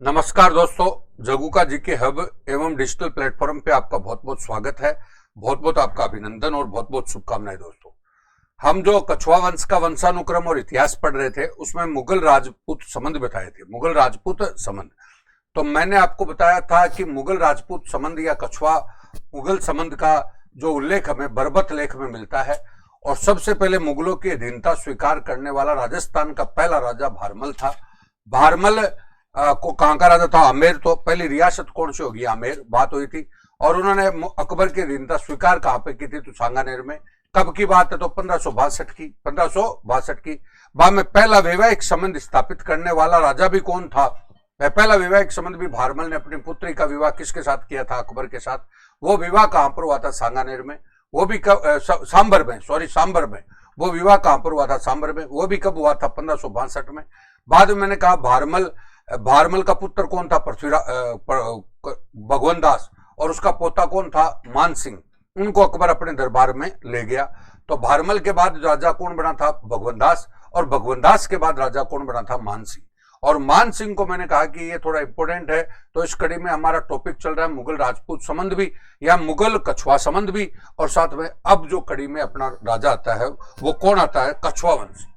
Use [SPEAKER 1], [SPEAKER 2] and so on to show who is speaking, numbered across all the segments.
[SPEAKER 1] नमस्कार दोस्तों, जगू का जीके हब एवं डिजिटल प्लेटफॉर्म पे आपका बहुत बहुत स्वागत है। बहुत बहुत आपका अभिनंदन और बहुत बहुत शुभकामनाएं। दोस्तों, हम जो कछुआ वंश का वंशानुक्रम और इतिहास पढ़ रहे थे उसमें मुगल राजपूत संबंध बताए थे। मुगल राजपूत संबंध, तो मैंने आपको बताया था कि मुगल राजपूत संबंध या कछुआ मुगल संबंध का जो उल्लेख हमें बरबत लेख में मिलता है। और सबसे पहले मुगलों की अधीनता स्वीकार करने वाला राजस्थान का पहला राजा भारमल था। भारमल को कहां का राजा था? आमेर। तो पहली रियासत कौन सी होगी? आमेर बात हुई थी। और उन्होंने अकबर की अधीनता स्वीकार कहां पे की थी? तो सांगानेर में। कब की बात है? तो 1562 की। 1562 की। बाद में पहला वैवाहिक संबंध स्थापित करने वाला राजा भी कौन था? पहला वैवाहिक संबंध भी भारमल ने अपनी पुत्री का विवाह किसके साथ किया था? अकबर के साथ। वो विवाह कहां पर हुआ था? सांगानेर में। वो भी कब? सांबर में, सांबर में। वो विवाह कहां पर हुआ था? सांबर में। वो भी कब हुआ था? 1562 में। बाद में मैंने कहा भारमल का पुत्र कौन था? भगवन दास। और उसका पोता कौन था? मान सिंह। उनको अकबर अपने दरबार में ले गया। तो भारमल के बाद राजा कौन बना था? भगवन दास। और भगवन दास के बाद राजा कौन बना था? मान सिंह। और मान सिंह को मैंने कहा कि ये थोड़ा इंपॉर्टेंट है। तो इस कड़ी में हमारा टॉपिक चल रहा है मुगल राजपूत संबंध भी या मुगल कछुआ संबंध भी। और साथ में अब जो कड़ी में अपना राजा आता है वो कौन आता है? कछुआ वंश।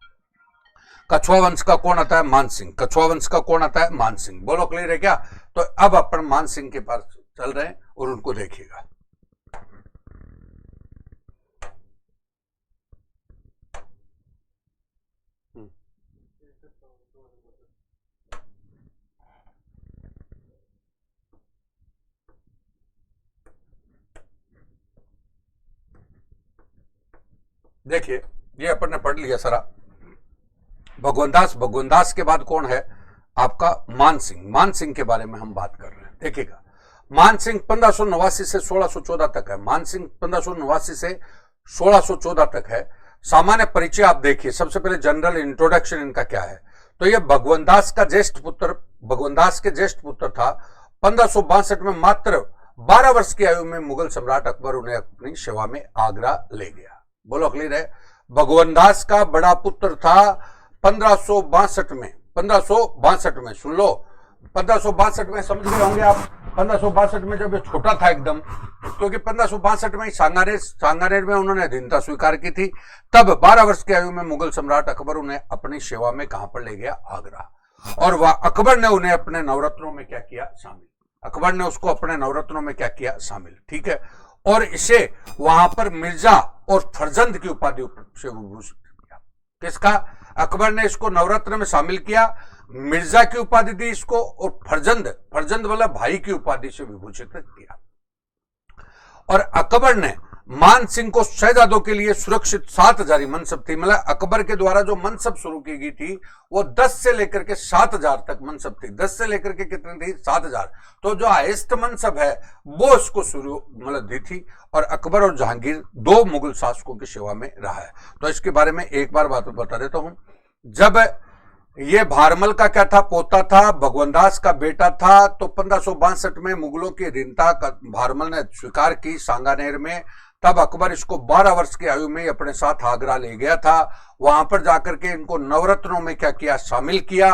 [SPEAKER 1] कछुआ वंश का कौन आता है? मान सिंह। कछुआ वंश का कौन आता है? मान सिंह। बोलो, क्लियर है क्या? तो अब अपन मान सिंह के पास चल रहे हैं और उनको देखिएगा। देखिए, ये अपन ने पढ़ लिया सारा। भगवन दास के बाद कौन है? आपका मान सिंह। मान सिंह के बारे में हम बात कर रहे हैं। देखिएगा, मान सिंह 1589 से 1614 तक है। मान सिंह 1589 से 1614 तक है। सामान्य परिचय आप देखिए। सबसे पहले जनरल इंट्रोडक्शन इनका क्या है? तो ये भगवन दास का ज्येष्ठ पुत्र, भगवन दास के ज्येष्ठ पुत्र था। 1562 में मात्र 12 वर्ष की आयु में मुगल सम्राट अकबर उन्हें अपनी सेवा में आगरा ले गया। बोलो, क्लियर है? भगवन दास का बड़ा पुत्र था 1562 में। 1562 में सुन लो। 1562 में समझ गए होंगे आप। 1562 में जब ये छोटा था एकदम, क्योंकि 1562 में सांगानेर में उन्होंने अधीनता स्वीकार की थी। तब 12 वर्ष की आयु में मुगल सम्राट अकबर उन्हें अपनी सेवा में कहां पर ले गया? आगरा। और वह अकबर ने उन्हें अपने नवरत्नों में क्या किया? शामिल। अकबर ने उसको अपने नवरत्नों में क्या किया? शामिल। ठीक है। और इसे वहां पर मिर्जा और फरजंद की उपाधि से विभूषित किया। किसका? अकबर ने इसको नवरत्न में शामिल किया, मिर्जा की उपाधि दी इसको, और फरजंद वाला भाई की उपाधि से विभूषित किया। और अकबर ने मान सिंह को शहजादों के लिए सुरक्षित 7,000 मनसब थी। मतलब अकबर के द्वारा जो मनसब शुरू की गई थी वो 10 से लेकर के 7,000 तक मनसब थी। 10 से लेकर के कितनी थी? 7,000। तो जो हाईएस्ट मनसब है वो इसको शुरू दी थी। और अकबर और जहांगीर 2 मुगल शासकों की सेवा में रहा है। तो इसके बारे में एक बार बात बता देता हूं। जब ये भारमल का क्या था? पोता था। भगवन दास का बेटा था। तो 1562 में मुगलों की अधीनता भारमल ने स्वीकार की सांगानेर में। तब अकबर इसको 12 वर्ष की आयु में अपने साथ आगरा ले गया था। वहां पर जाकर के इनको नवरत्नों में क्या किया? शामिल किया।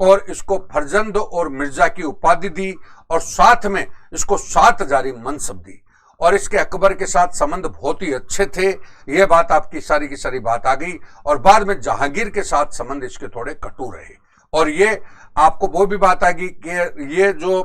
[SPEAKER 1] और इसको फरजंद और मिर्जा की उपाधि दी। और साथ में इसको 7,000 मनसब दी। और इसके अकबर के साथ संबंध बहुत ही अच्छे थे। यह बात आपकी सारी की सारी बात आ गई। और बाद में जहांगीर के साथ संबंध इसके थोड़े कटु रहे। और ये आपको वो भी बात आ गई कि ये जो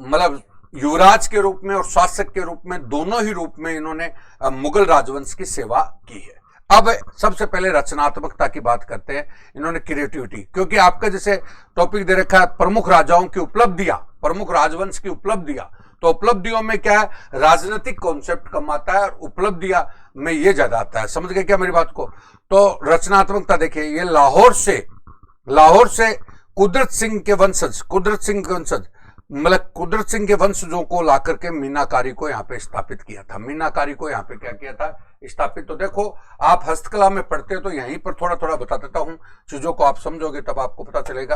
[SPEAKER 1] मतलब युवराज के रूप में और शासक के रूप में, दोनों ही रूप में इन्होंने मुगल राजवंश की सेवा की है। अब सबसे पहले रचनात्मकता की बात करते हैं। इन्होंने क्रिएटिविटी, क्योंकि आपका जैसे टॉपिक दे रखा है प्रमुख राजाओं की उपलब्धियां, प्रमुख राजवंश की उपलब्धियां। तो उपलब्धियों में क्या है? राजनीतिक कॉन्सेप्ट कम आता है और उपलब्धियां में ये ज्यादा आता है। समझ गए क्या मेरी बात को? तो रचनात्मकता देखिए, ये लाहौर से कुदरत सिंह के वंशज मतलब कुदरत सिंह के वंशजों को लाकर के मीनाकारी को यहाँ पे स्थापित किया था। मीनाकारी को यहाँ पे क्या किया था? स्थापित। तो देखो, आप हस्तकला में पढ़ते हो तो यहीं पर थोड़ा थोड़ा बता देता हूं चीजों को, आप समझोगे तब आपको पता चलेगा।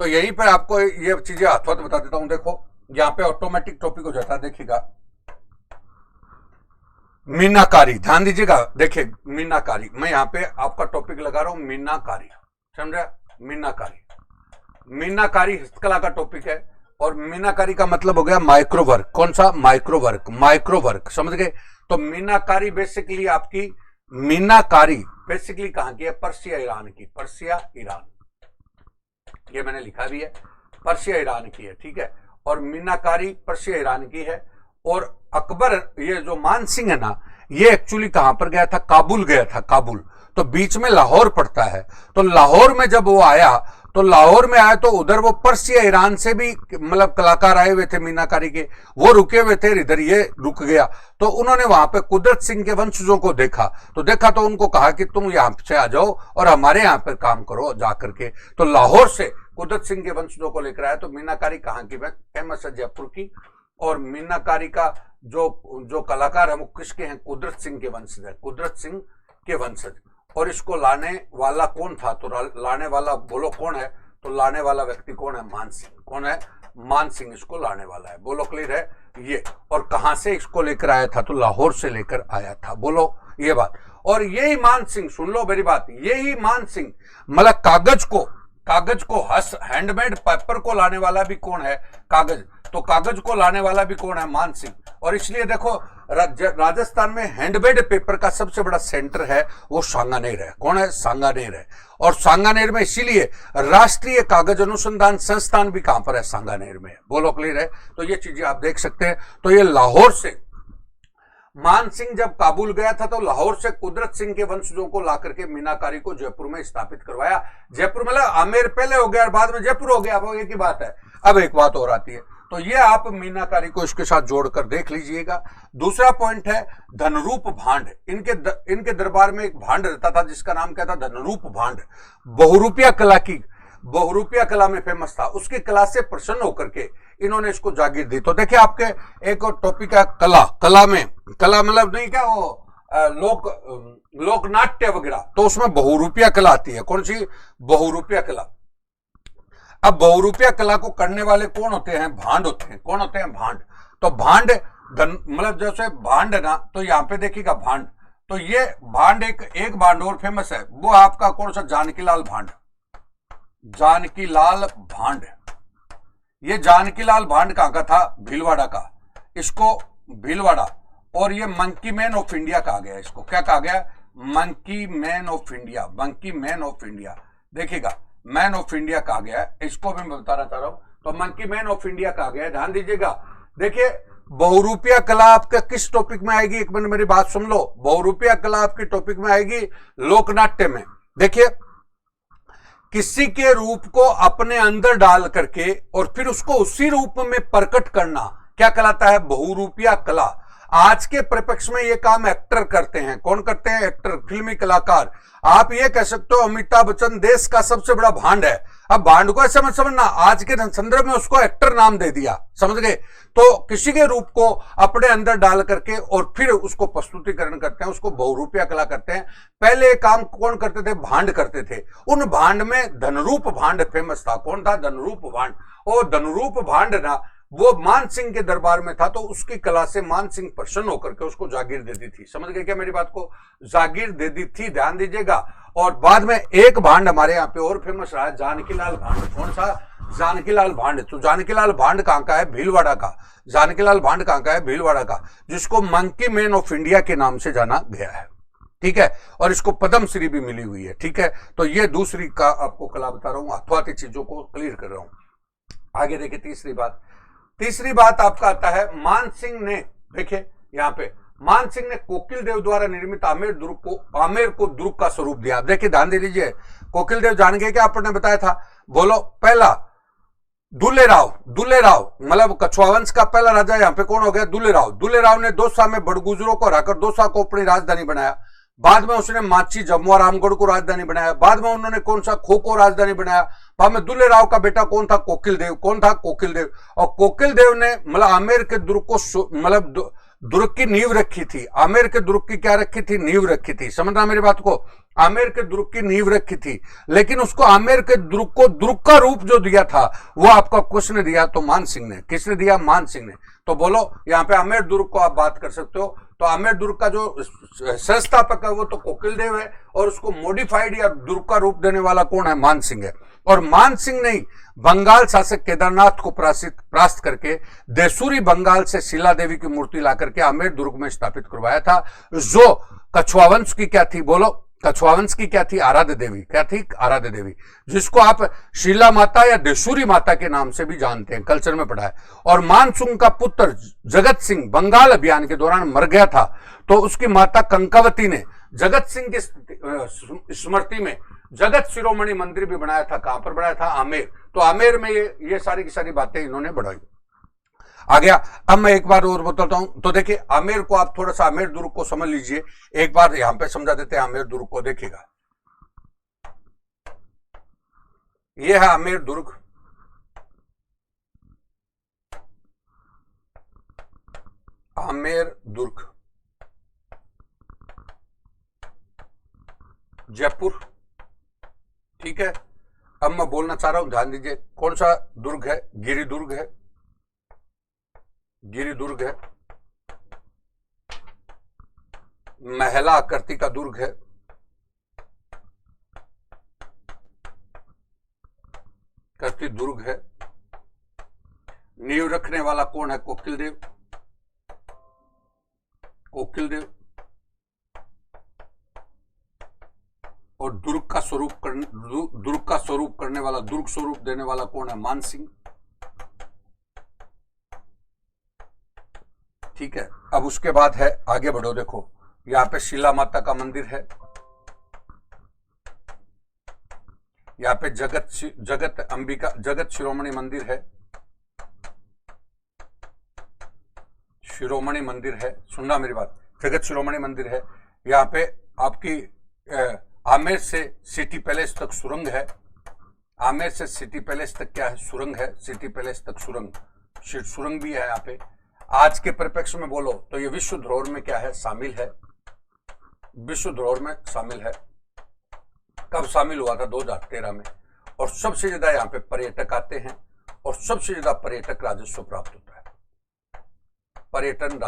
[SPEAKER 1] तो यहीं पर आपको ये चीजें हाथों बता देता हूं। देखो, यहाँ पे ऑटोमेटिक टॉपिक हो जाता है। देखिएगा, मीनाकारी, ध्यान दीजिएगा। देखिए मीनाकारी, मैं यहां पे आपका टॉपिक लगा रहा हूं मीनाकारी, समझा? मीनाकारी, मीनाकारी हस्तकला का टॉपिक है। और मीनाकारी का मतलब हो गया माइक्रो वर्क। कौन सा? माइक्रो वर्क, माइक्रो वर्क, समझ गए? तो मीनाकारी बेसिकली आपकी, मीनाकारी बेसिकली कहां की है? पर्सिया ईरान की, पर्सिया ईरान, ये मैंने लिखा भी है, पर्सिया ईरान की है, ठीक है। और मीनाकारी पर्सिया ईरान की है। और अकबर, ये जो मानसिंह है ना, ये एक्चुअली कहां पर गया था? काबुल गया था, काबुल। तो बीच में लाहौर पड़ता है, तो लाहौर में जब वो आया, तो लाहौर में आया तो उधर वो पर्सिया ईरान से भी मतलब कलाकार आए हुए थे मीनाकारी के, वो रुके हुए थे, इधर ये रुक गया। तो उन्होंने वहां पे कुदरत सिंह के वंशजों को देखा, तो उनको कहा कि तुम यहां से आ जाओ और हमारे यहाँ पर काम करो जाकर के। तो लाहौर से कुदरत सिंह के वंशजों को लेकर आया। तो मीनाकारी कहाँ की फेमस है? जयपुर की। और मीनाकारी का जो कलाकार है वो किसके हैं? कुदरत सिंह के वंशज है, कुदरत सिंह के वंशज। और इसको लाने वाला कौन था? तो लाने वाला बोलो कौन है? तो लाने वाला व्यक्ति कौन है? मानसिंह। कौन है? मानसिंह इसको लाने वाला है। बोलो क्लियर है ये? और कहां से इसको लेकर आया था? तो लाहौर से लेकर आया था। बोलो ये बात। और यही मानसिंह, सुन लो मेरी बात, यही मानसिंह मतलब कागज को हैंडमेड पेपर को लाने वाला भी कौन है? कागज। तो कागज को लाने वाला भी कौन है? मानसिंह। और इसलिए देखो राजस्थान में हैंडमेड पेपर का सबसे बड़ा सेंटर है वो सांगानेर है। कौन है? सांगानेर है। और सांगानेर में इसीलिए राष्ट्रीय कागज अनुसंधान संस्थान भी कहां पर है? सांगानेर में है। बोलो क्लियर है? तो ये चीजें आप देख सकते हैं। तो ये लाहौर से मानसिंह जब काबुल गया था तो लाहौर से कुदरत सिंह के वंशजों को लाकर के मीनाकारी को जयपुर में स्थापित करवाया। जयपुर मतलब आमेर पहले हो गया और बाद में जयपुर हो गया, वो एक ही बात है। अब एक बात और आती है, तो ये आप मीनाकारी को इसके साथ जोड़कर देख लीजिएगा। दूसरा पॉइंट है धनरूप भांड। इनके दरबार में एक भांड रहता था जिसका नाम क्या था? धनरूप भांड। बहुरूपिया कला में फेमस था। उसकी कला से प्रसन्न होकर के इन्होंने इसको जागीर दी। तो देखिए आपके एक और टॉपिक है कला मतलब नहीं क्या वो लोक नाट्य वगैरह, तो उसमें बहुरूपिया कला आती है। कौन सी? बहुरूपिया कला। अब बहुरूपिया कला को करने वाले कौन होते हैं? भांड होते हैं। कौन होते हैं? भांड। तो भांड मतलब जैसे भांड है ना, तो यहाँ पे देखिएगा भांड। तो ये भांड एक भांड और फेमस है, वो आपका कौन सा? जानकीलाल भांड। जानकीलाल भांड। ये जानकीलाल भांड कहां का था? भीलवाड़ा का। इसको भीलवाड़ा। और ये मंकी मैन ऑफ इंडिया कहा गया। इसको क्या कहा गया? Monkey man of India. Monkey man of India, देखिएगा मैन ऑफ इंडिया कहा गया है। इसको भी मैं बताना चाह रहा हूं। तो मंकी मैन ऑफ इंडिया कहा गया है, ध्यान दीजिएगा। देखिए बहुरूपिया कला आपका किस टॉपिक में आएगी? एक मिनट मेरी बात सुन लो। बहुरूपिया कला आपकी टॉपिक में आएगी लोकनाट्य में। देखिए किसी के रूप को अपने अंदर डाल करके और फिर उसको उसी रूप में प्रकट करना क्या कहलाता है? बहुरूपिया कला। आज के परिप्रेक्ष्य में ये काम एक्टर करते हैं। कौन करते हैं? एक्टर, फिल्मी कलाकार। आप ये कह सकते हो अमिताभ बच्चन देश का सबसे बड़ा भांड है। अब भांड को ऐसे मत समझना, आज के संदर्भ में उसको एक्टर नाम दे दिया, समझ गए? तो किसी के रूप को अपने अंदर डाल करके और फिर उसको प्रस्तुतिकरण करते हैं, उसको बहुरूपिया कला करते हैं। पहले काम कौन करते थे? भांड करते थे। उन भांड में धनरूप भांड फेमस था। कौन था? धनरूप भांड। और धनरूप भांड ना वो मानसिंह के दरबार में था, तो उसकी कला से मानसिंह प्रसन्न होकर के उसको जागीर दे दी थी। समझ गए क्या मेरी बात को? जागीर दे दी थी, ध्यान दीजिएगा। और बाद में एक भांड हमारे यहाँ पे और फेमस रहा है, जानकीलाल भांड। कौन सा? जानकीलाल भांड। तो जानकीलाल भांड कहाँ का है? भीलवाड़ा का। जानकीलाल भांड कहाँ का है? भीलवाड़ा का, जिसको मंकी मैन ऑफ इंडिया के नाम से जाना गया है, ठीक है। और इसको पद्मश्री भी मिली हुई है, ठीक है। तो ये दूसरी का आपको कला बता रहा हूं, अथवाती चीजों को क्लियर कर रहा हूं। आगे देखिए तीसरी बात आपका आता है मानसिंह ने। देखिए यहां पे मानसिंह ने कोकिल देव द्वारा निर्मित आमेर को दुर्ग का स्वरूप दिया। देखिए ध्यान दे लीजिए, कोकिल देव जान गए क्या? आपने बताया था, बोलो। पहला दुल्लेराव मतलब कछुआ वंश का पहला राजा यहाँ पे कौन हो गया? दुल्लेराव ने दौसा में बड़गुजरों को हराकर दौसा को अपनी राजधानी बनाया। बाद में उसने माची जमुआ रामगढ़ को राजधानी बनाया। बाद में उन्होंने कौन सा? खो को राजधानी बनाया। बाद में दुल्लेराव का बेटा कौन था? कोकिल देव। कौन था? कोकिल देव। और कोकिल देव ने मतलब आमेर के दुर्ग को मतलब दुर्ग की नींव रखी थी, आमेर के दुर्ग की क्या रखी थी, नींव रखी थी। समझना मेरी बात को, आमेर के दुर्ग की नींव रखी थी, लेकिन उसको आमेर के दुर्ग को दुर्ग का रूप जो दिया था वो आपका किसने दिया, तो मान सिंह ने। किसने दिया, मान सिंह ने। तो बोलो यहाँ पे आमेर दुर्ग को आप बात कर सकते हो, तो आमेर दुर्ग का जो संस्थापक है वो तो कोकिल देव है, और उसको मॉडिफाइड या दुर्ग का रूप देने वाला कौन है, मान सिंह है। और मान सिंह ने बंगाल शासक केदारनाथ को परास्त करके देसूरी बंगाल से शिला देवी की मूर्ति ला करके आमेर दुर्ग में स्थापित करवाया था, जो कछुआ वंश की क्या थी, बोलो कछुआ वंश की क्या थी, आराध्य देवी। क्या थी, आराध्य देवी, जिसको आप शीला माता या देसूरी माता के नाम से भी जानते हैं, कल्चर में पढ़ा है। और मानसिंह का पुत्र जगत सिंह बंगाल अभियान के दौरान मर गया था, तो उसकी माता कंकावती ने जगत सिंह की स्मृति में जगत शिरोमणि मंदिर भी बनाया था। कहां पर बनाया था, आमेर। तो आमेर में ये सारी की सारी बातें इन्होंने बढ़ाई। आ गया। अब मैं एक बार और बताता हूं, तो देखिए आमेर को आप थोड़ा सा आमेर दुर्ग को समझ लीजिए, एक बार यहां पे समझा देते हैं आमेर दुर्ग को। देखिएगा, ये है आमेर दुर्ग, आमेर दुर्ग जयपुर, ठीक है। अब मैं बोलना चाह रहा हूं, ध्यान दीजिए, कौन सा दुर्ग है, गिरिदुर्ग है, गिरिदुर्ग है, महिला आकृति का दुर्ग है, करती दुर्ग है, नींव रखने वाला कौन है, कोकिल देव, कोकिल देव। और दुर्ग का स्वरूप करने वाला, दुर्ग स्वरूप देने वाला कौन है, मान सिंह, ठीक है। अब उसके बाद है, आगे बढ़ो, देखो यहां पे शिला माता का मंदिर है, यहां पे जगत अंबिका, जगत शिरोमणि मंदिर है, शिरोमणि मंदिर है, सुनना मेरी बात, जगत शिरोमणि मंदिर है। यहां पे आपकी आमेर से सिटी पैलेस तक सुरंग है, आमेर से सिटी पैलेस तक क्या है, सुरंग है, सिटी पैलेस तक सुरंग भी है यहाँ पे। आज के परिप्रेक्ष्य में बोलो तो ये विश्व धरोहर में क्या है, शामिल है, विश्व धरोहर में शामिल है। कब शामिल हुआ था, 2013 में। और सबसे ज्यादा यहाँ पे पर्यटक आते हैं, और सबसे ज्यादा पर्यटक राजस्व प्राप्त होता है, पर्यटन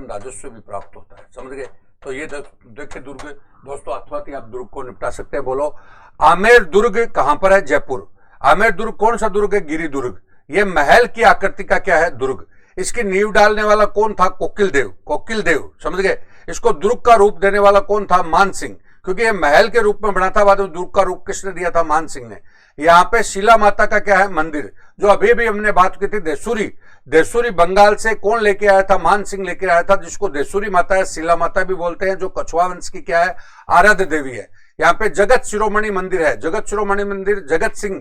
[SPEAKER 1] राजस्व भी प्राप्त होता है, समझ गए। तो ये देखिए दुर्ग दोस्तों, अथवा आप दुर्ग को निपटा सकते हैं। बोलो आमेर दुर्ग कहां पर है, जयपुर। आमेर दुर्ग कौन सा दुर्ग है, गिरिदुर्ग। ये महल की आकृति का क्या है, दुर्ग। इसकी नींव डालने वाला कौन था, कोकिल देव, कोकिल देव, समझ गए। इसको दुर्ग का रूप देने वाला कौन था, मान सिंह, क्योंकि ये महल के रूप में बना था, बाद में दुर्ग का रूप किसने दिया था, मान सिंह ने। यहाँ पे शिला माता का क्या है, मंदिर, जो अभी भी हमने बात की थी, देसूरी बंगाल से कौन लेके आया था, मान सिंह लेके आया था, जिसको देसूरी माता है, शिला माता भी बोलते हैं, जो कछुआ वंश की क्या है, आराध्य देवी है। यहाँ पे जगत शिरोमणि मंदिर है, जगत शिरोमणि मंदिर, जगत सिंह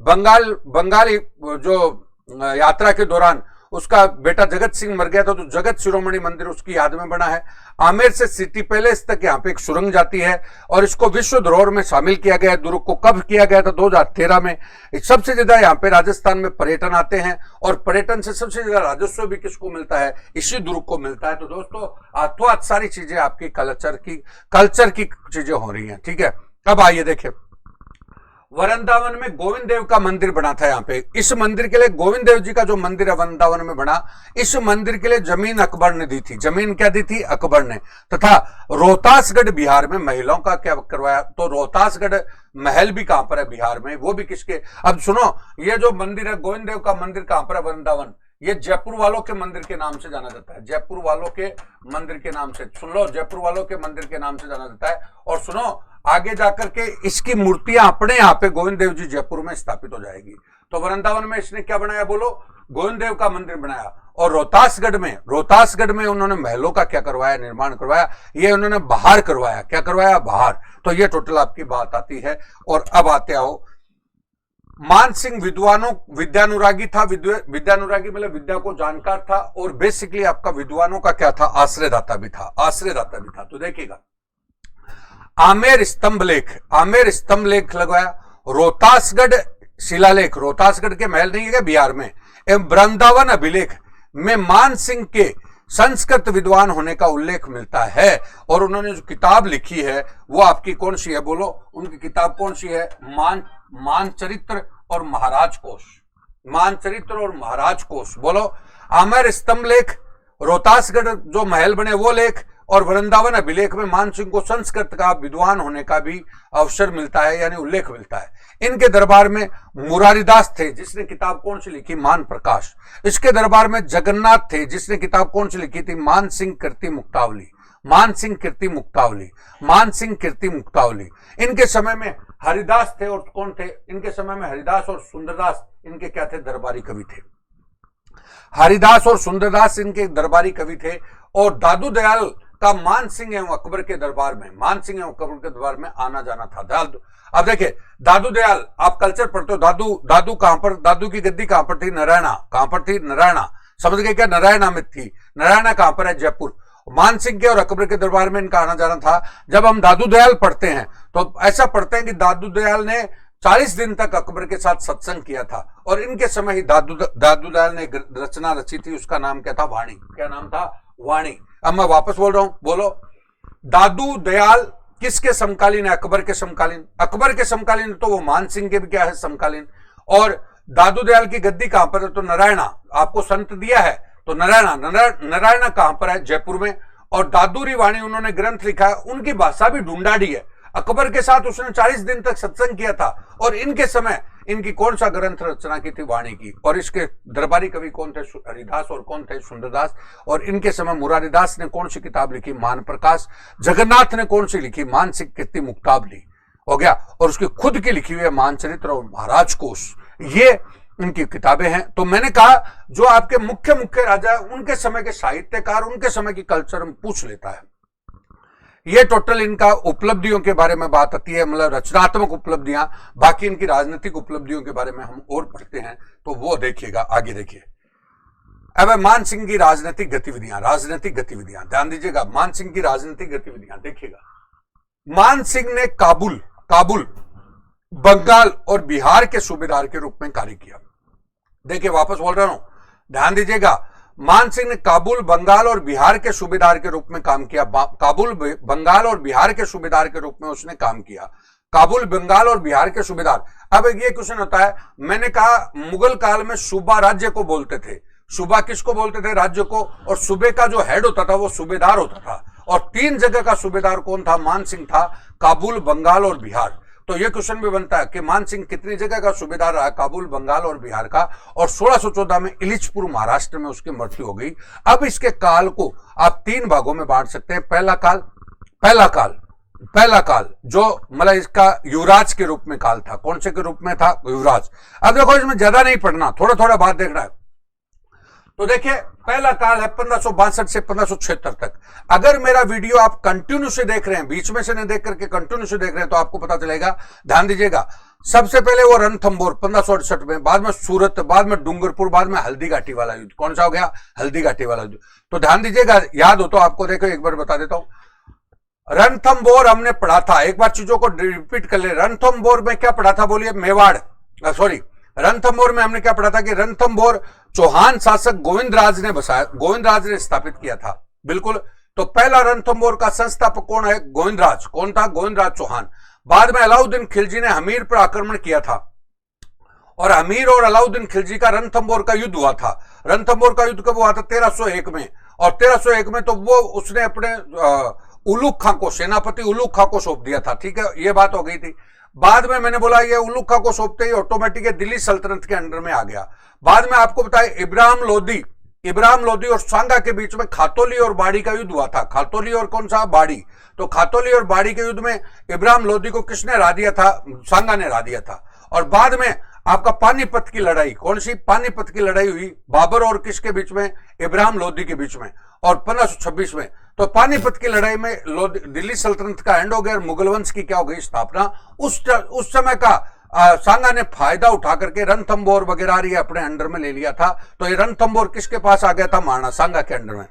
[SPEAKER 1] बंगाली जो यात्रा के दौरान उसका बेटा जगत सिंह मर गया था, तो जगत शिरोमणि मंदिर उसकी याद में बना है। आमेर से सिटी पैलेस तक यहाँ पे एक सुरंग जाती है, और इसको विश्व धरोहर में शामिल किया गया है। दुर्ग को कब किया गया था, 2013 में। सबसे ज्यादा यहाँ पे राजस्थान में पर्यटन आते हैं, और पर्यटन से सबसे ज्यादा राजस्व भी किसको मिलता है, इसी दुर्ग को मिलता है। तो दोस्तों अथवा सारी चीजें आपकी कल्चर की चीजें हो रही है, ठीक है। अब आइए देखिए, वृंदावन में गोविंद देव का मंदिर बना था। यहाँ पे इस मंदिर के लिए, गोविंद देव जी का जो मंदिर है वृंदावन में बना, इस मंदिर के लिए जमीन अकबर ने दी थी। जमीन क्या दी थी, अकबर ने। तथा रोहतासगढ़ बिहार में महिलाओं का क्या करवाया, तो रोहतासगढ़ महल भी कहां पर है, बिहार में, वो भी किसके। अब सुनो, ये जो मंदिर है गोविंद देव का मंदिर कहां पर है, वृंदावन, ये जयपुर वालों के मंदिर के नाम से जाना जाता है, जयपुर वालों के मंदिर के नाम से, सुन लो, जयपुर वालों के मंदिर के नाम से जाना जाता है। और सुनो, आगे जाकर के इसकी मूर्तियां अपने यहाँ पे गोविंद देव जी जयपुर में स्थापित हो जाएगी। तो वृंदावन में इसने क्या बनाया, बोलो, गोविंद देव का मंदिर बनाया। और रोहतासगढ़ में उन्होंने महलों का क्या करवाया, निर्माण करवाया, ये उन्होंने बाहर करवाया, क्या करवाया, बाहर। तो ये टोटल आपकी बात आती है। और अब आते आओ, मान सिंह विद्यानुरागी था, विद्यानुरागी मतलब विद्या को जानकार था, और बेसिकली आपका विद्वानों का क्या था, आश्रयदाता भी था, तो देखिएगा, आमेर स्तंभ लेख लगवाया, रोहतासगढ़ शिलालेख, रोहतासगढ़ के महल नहीं है बिहार में, एवं वृंदावन अभिलेख में मान सिंह के संस्कृत विद्वान होने का उल्लेख मिलता है। और उन्होंने जो किताब लिखी है वो आपकी कौन सी है, बोलो उनकी किताब कौन सी है? मानचरित्र और महाराज कोश। मानचरित्र और महाराज कोश। बोलो, आमेर स्तंभ लेख, रोहतासगढ़ जो महल बने वो लेख, और वृंदावन अभिलेख में मानसिंह को संस्कृत का विद्वान होने का भी अवसर मिलता है, यानी उल्लेख मिलता है। इनके दरबार में मुरारीदास थे जिसने किताब कौन सी लिखी? मान प्रकाश। इसके दरबार में जगन्नाथ थे जिसने किताब कौन सी लिखी थी? मानसिंह कीर्ति मुक्तावली। मानसिंह कीर्ति मुक्तावली। मानसिंह कीर्ति मुक्तावली। इनके समय में हरिदास थे, और कौन थे इनके समय में? हरिदास और सुंदरदास इनके क्या थे? दरबारी कवि थे। हरिदास और सुंदरदास इनके दरबारी कवि थे। और दादू दयाल का मानसिंह एवं अकबर के दरबार में, मानसिंह एवं अकबर के दरबार में आना जाना था। अब देखिए, दादू दयाल, आप कल्चर पढ़ते हो, दादू कहां पर, दादू की गद्दी कहां पर थी? नारायणा। कहां पर थी? नारायणा। समझ गए क्या? नारायणा में थी। नारायणा कहां पर है? जयपुर। मानसिंह के और अकबर के दरबार में इनका आना जाना था। जब हम दादू दयाल पढ़ते हैं तो ऐसा पढ़ते हैं कि दादू दयाल ने 40 दिन तक अकबर के साथ सत्संग किया था, और इनके समय ही दादू दयाल ने रचना रची थी, उसका नाम क्या था? वाणी। क्या नाम था? वाणी। अब मैं वापस बोल रहा हूं, बोलो, दादू दयाल किसके समकालीन है? अकबर के समकालीन। अकबर के समकालीन तो वो मानसिंह के भी क्या है? समकालीन। और दादू दयाल की गद्दी कहां पर है? तो नारायणा। आपको संत दिया है तो नारायणा कहां पर है? जयपुर में। और दादूरी वाणी उन्होंने ग्रंथ लिखा है, उनकी भाषा भी ढूंढाड़ी है। अकबर के साथ उसने 40 दिन तक सत्संग किया था, और इनके समय इनकी कौन सा ग्रंथ रचना की थी? वाणी की। और इसके दरबारी कवि कौन थे? हरिदास। और कौन थे? सुंदरदास। और इनके समय मुरारीदास ने कौन सी किताब लिखी? मान प्रकाश। जगन्नाथ ने कौन सी लिखी? मानसिंह कीर्ति मुक्तावली। हो गया। और उसकी खुद की लिखी हुई है मानचरित्र और महाराज कोश। ये इनकी किताबें हैं। तो मैंने कहा, जो आपके मुख्य मुख्य राजा उनके समय के साहित्यकार, उनके समय की कल्चर में पूछ लेता है। ये टोटल इनका उपलब्धियों के बारे में बात आती है, मतलब रचनात्मक उपलब्धियां। बाकी इनकी राजनीतिक उपलब्धियों के बारे में हम और पढ़ते हैं, तो वो देखिएगा, आगे देखिए। अब मानसिंह की राजनीतिक गतिविधियां ध्यान दीजिएगा। मानसिंह की राजनीतिक गतिविधियां देखिएगा। मानसिंह ने काबुल, बंगाल और बिहार के सूबेदार के रूप में कार्य किया। देखिए, वापस बोल रहा हूं, ध्यान दीजिएगा। मानसिंह ने काबुल, बंगाल और बिहार के सूबेदार के रूप में काम किया। काबुल, बंगाल और बिहार के सूबेदार के रूप में उसने काम किया। काबुल, बंगाल और बिहार के सूबेदार। अब ये क्वेश्चन होता है, मैंने कहा मुगल काल में सूबा राज्य को बोलते थे। सूबा किसको बोलते थे? राज्य को। और सूबे का जो हेड होता था वो सूबेदार होता था। और 3 जगह का सूबेदार कौन था? मानसिंह था। काबुल, बंगाल और बिहार। तो यह क्वेश्चन भी बनता है कि मानसिंह कितनी जगह का सूबेदार रहा? काबुल, बंगाल और बिहार का। और 1614 में इलिचपुर महाराष्ट्र में उसकी मृत्यु हो गई। अब इसके काल को आप 3 भागों में बांट सकते हैं। पहला काल जो मतलब इसका युवराज के रूप में काल था। कौन से के रूप में था? युवराज। अब देखो, इसमें ज्यादा नहीं पढ़ना, थोड़ा थोड़ा बात देखना है। तो देखिए, पहला काल है 1562 से 1576 तक। अगर मेरा वीडियो आप कंटिन्यू से देख रहे हैं, बीच में से नहीं देख करके कंटिन्यू से देख रहे हैं, तो आपको पता चलेगा। ध्यान दीजिएगा। सबसे पहले वो रणथंबोर 1568 में, बाद में सूरत, बाद में डूंगरपुर, बाद में हल्दी घाटी वाला युद्ध। कौन सा हो गया? हल्दी घाटी वाला युद्ध। तो ध्यान दीजिएगा, याद हो तो आपको देखो एक बार बता देता हूं। रणथंबोर हमने पढ़ा था, एक बार चीजों को रिपीट कर ले। रणथंबोर में क्या पढ़ा था? बोलिए। मेवाड़, सॉरी, रणथंबोर में हमने क्या पढ़ा था कि रणथंबोर चौहान शासक गोविंदराज ने बसाया, गोविंदराज ने स्थापित किया था। बिल्कुल। तो पहला रणथंबोर का संस्थापक कौन है? गोविंदराज। कौन था? गोविंदराज चौहान। बाद में अलाउद्दीन खिलजी ने हमीर पर आक्रमण किया था, और हमीर और अलाउद्दीन खिलजी का रणथंबोर का युद्ध हुआ था। रणथंबोर का युद्ध कब हुआ था? 1301 में। और 1301 में तो वो उसने अपने उलुग खां को, सेनापति उलुग खां को सौंप दिया था। ठीक है, ये बात हो गई थी। बाद में मैंने बोला ये उलुग खां को सौंपते ही ऑटोमेटिक दिल्ली सल्तनत के अंडर में आ गया। बाद में आपको बताया इब्राहिम लोदी और सांगा के बीच में खातौली और बाड़ी का युद्ध हुआ था। खातौली और कौन सा? बाड़ी। तो खातौली और बाड़ी के युद्ध में इब्राहिम लोदी को किसने हरा दिया था? सांगा ने हरा दिया था। और बाद में आपका पानीपत की लड़ाई, कौन सी? पानीपत की लड़ाई हुई बाबर और किसके बीच में? इब्राहिम लोदी के बीच में, और 1526 में। तो पानीपत की लड़ाई में दिल्ली सल्तनत का एंड हो गया, मुगल वंश की क्या हो गई? स्थापना। उस समय का सांगा ने फायदा उठा करके रणथंबोर वगैरह अपने अंडर में ले लिया था। तो ये रणथंबोर किसके पास आ गया था? महाराणा सांगा के अंडर में।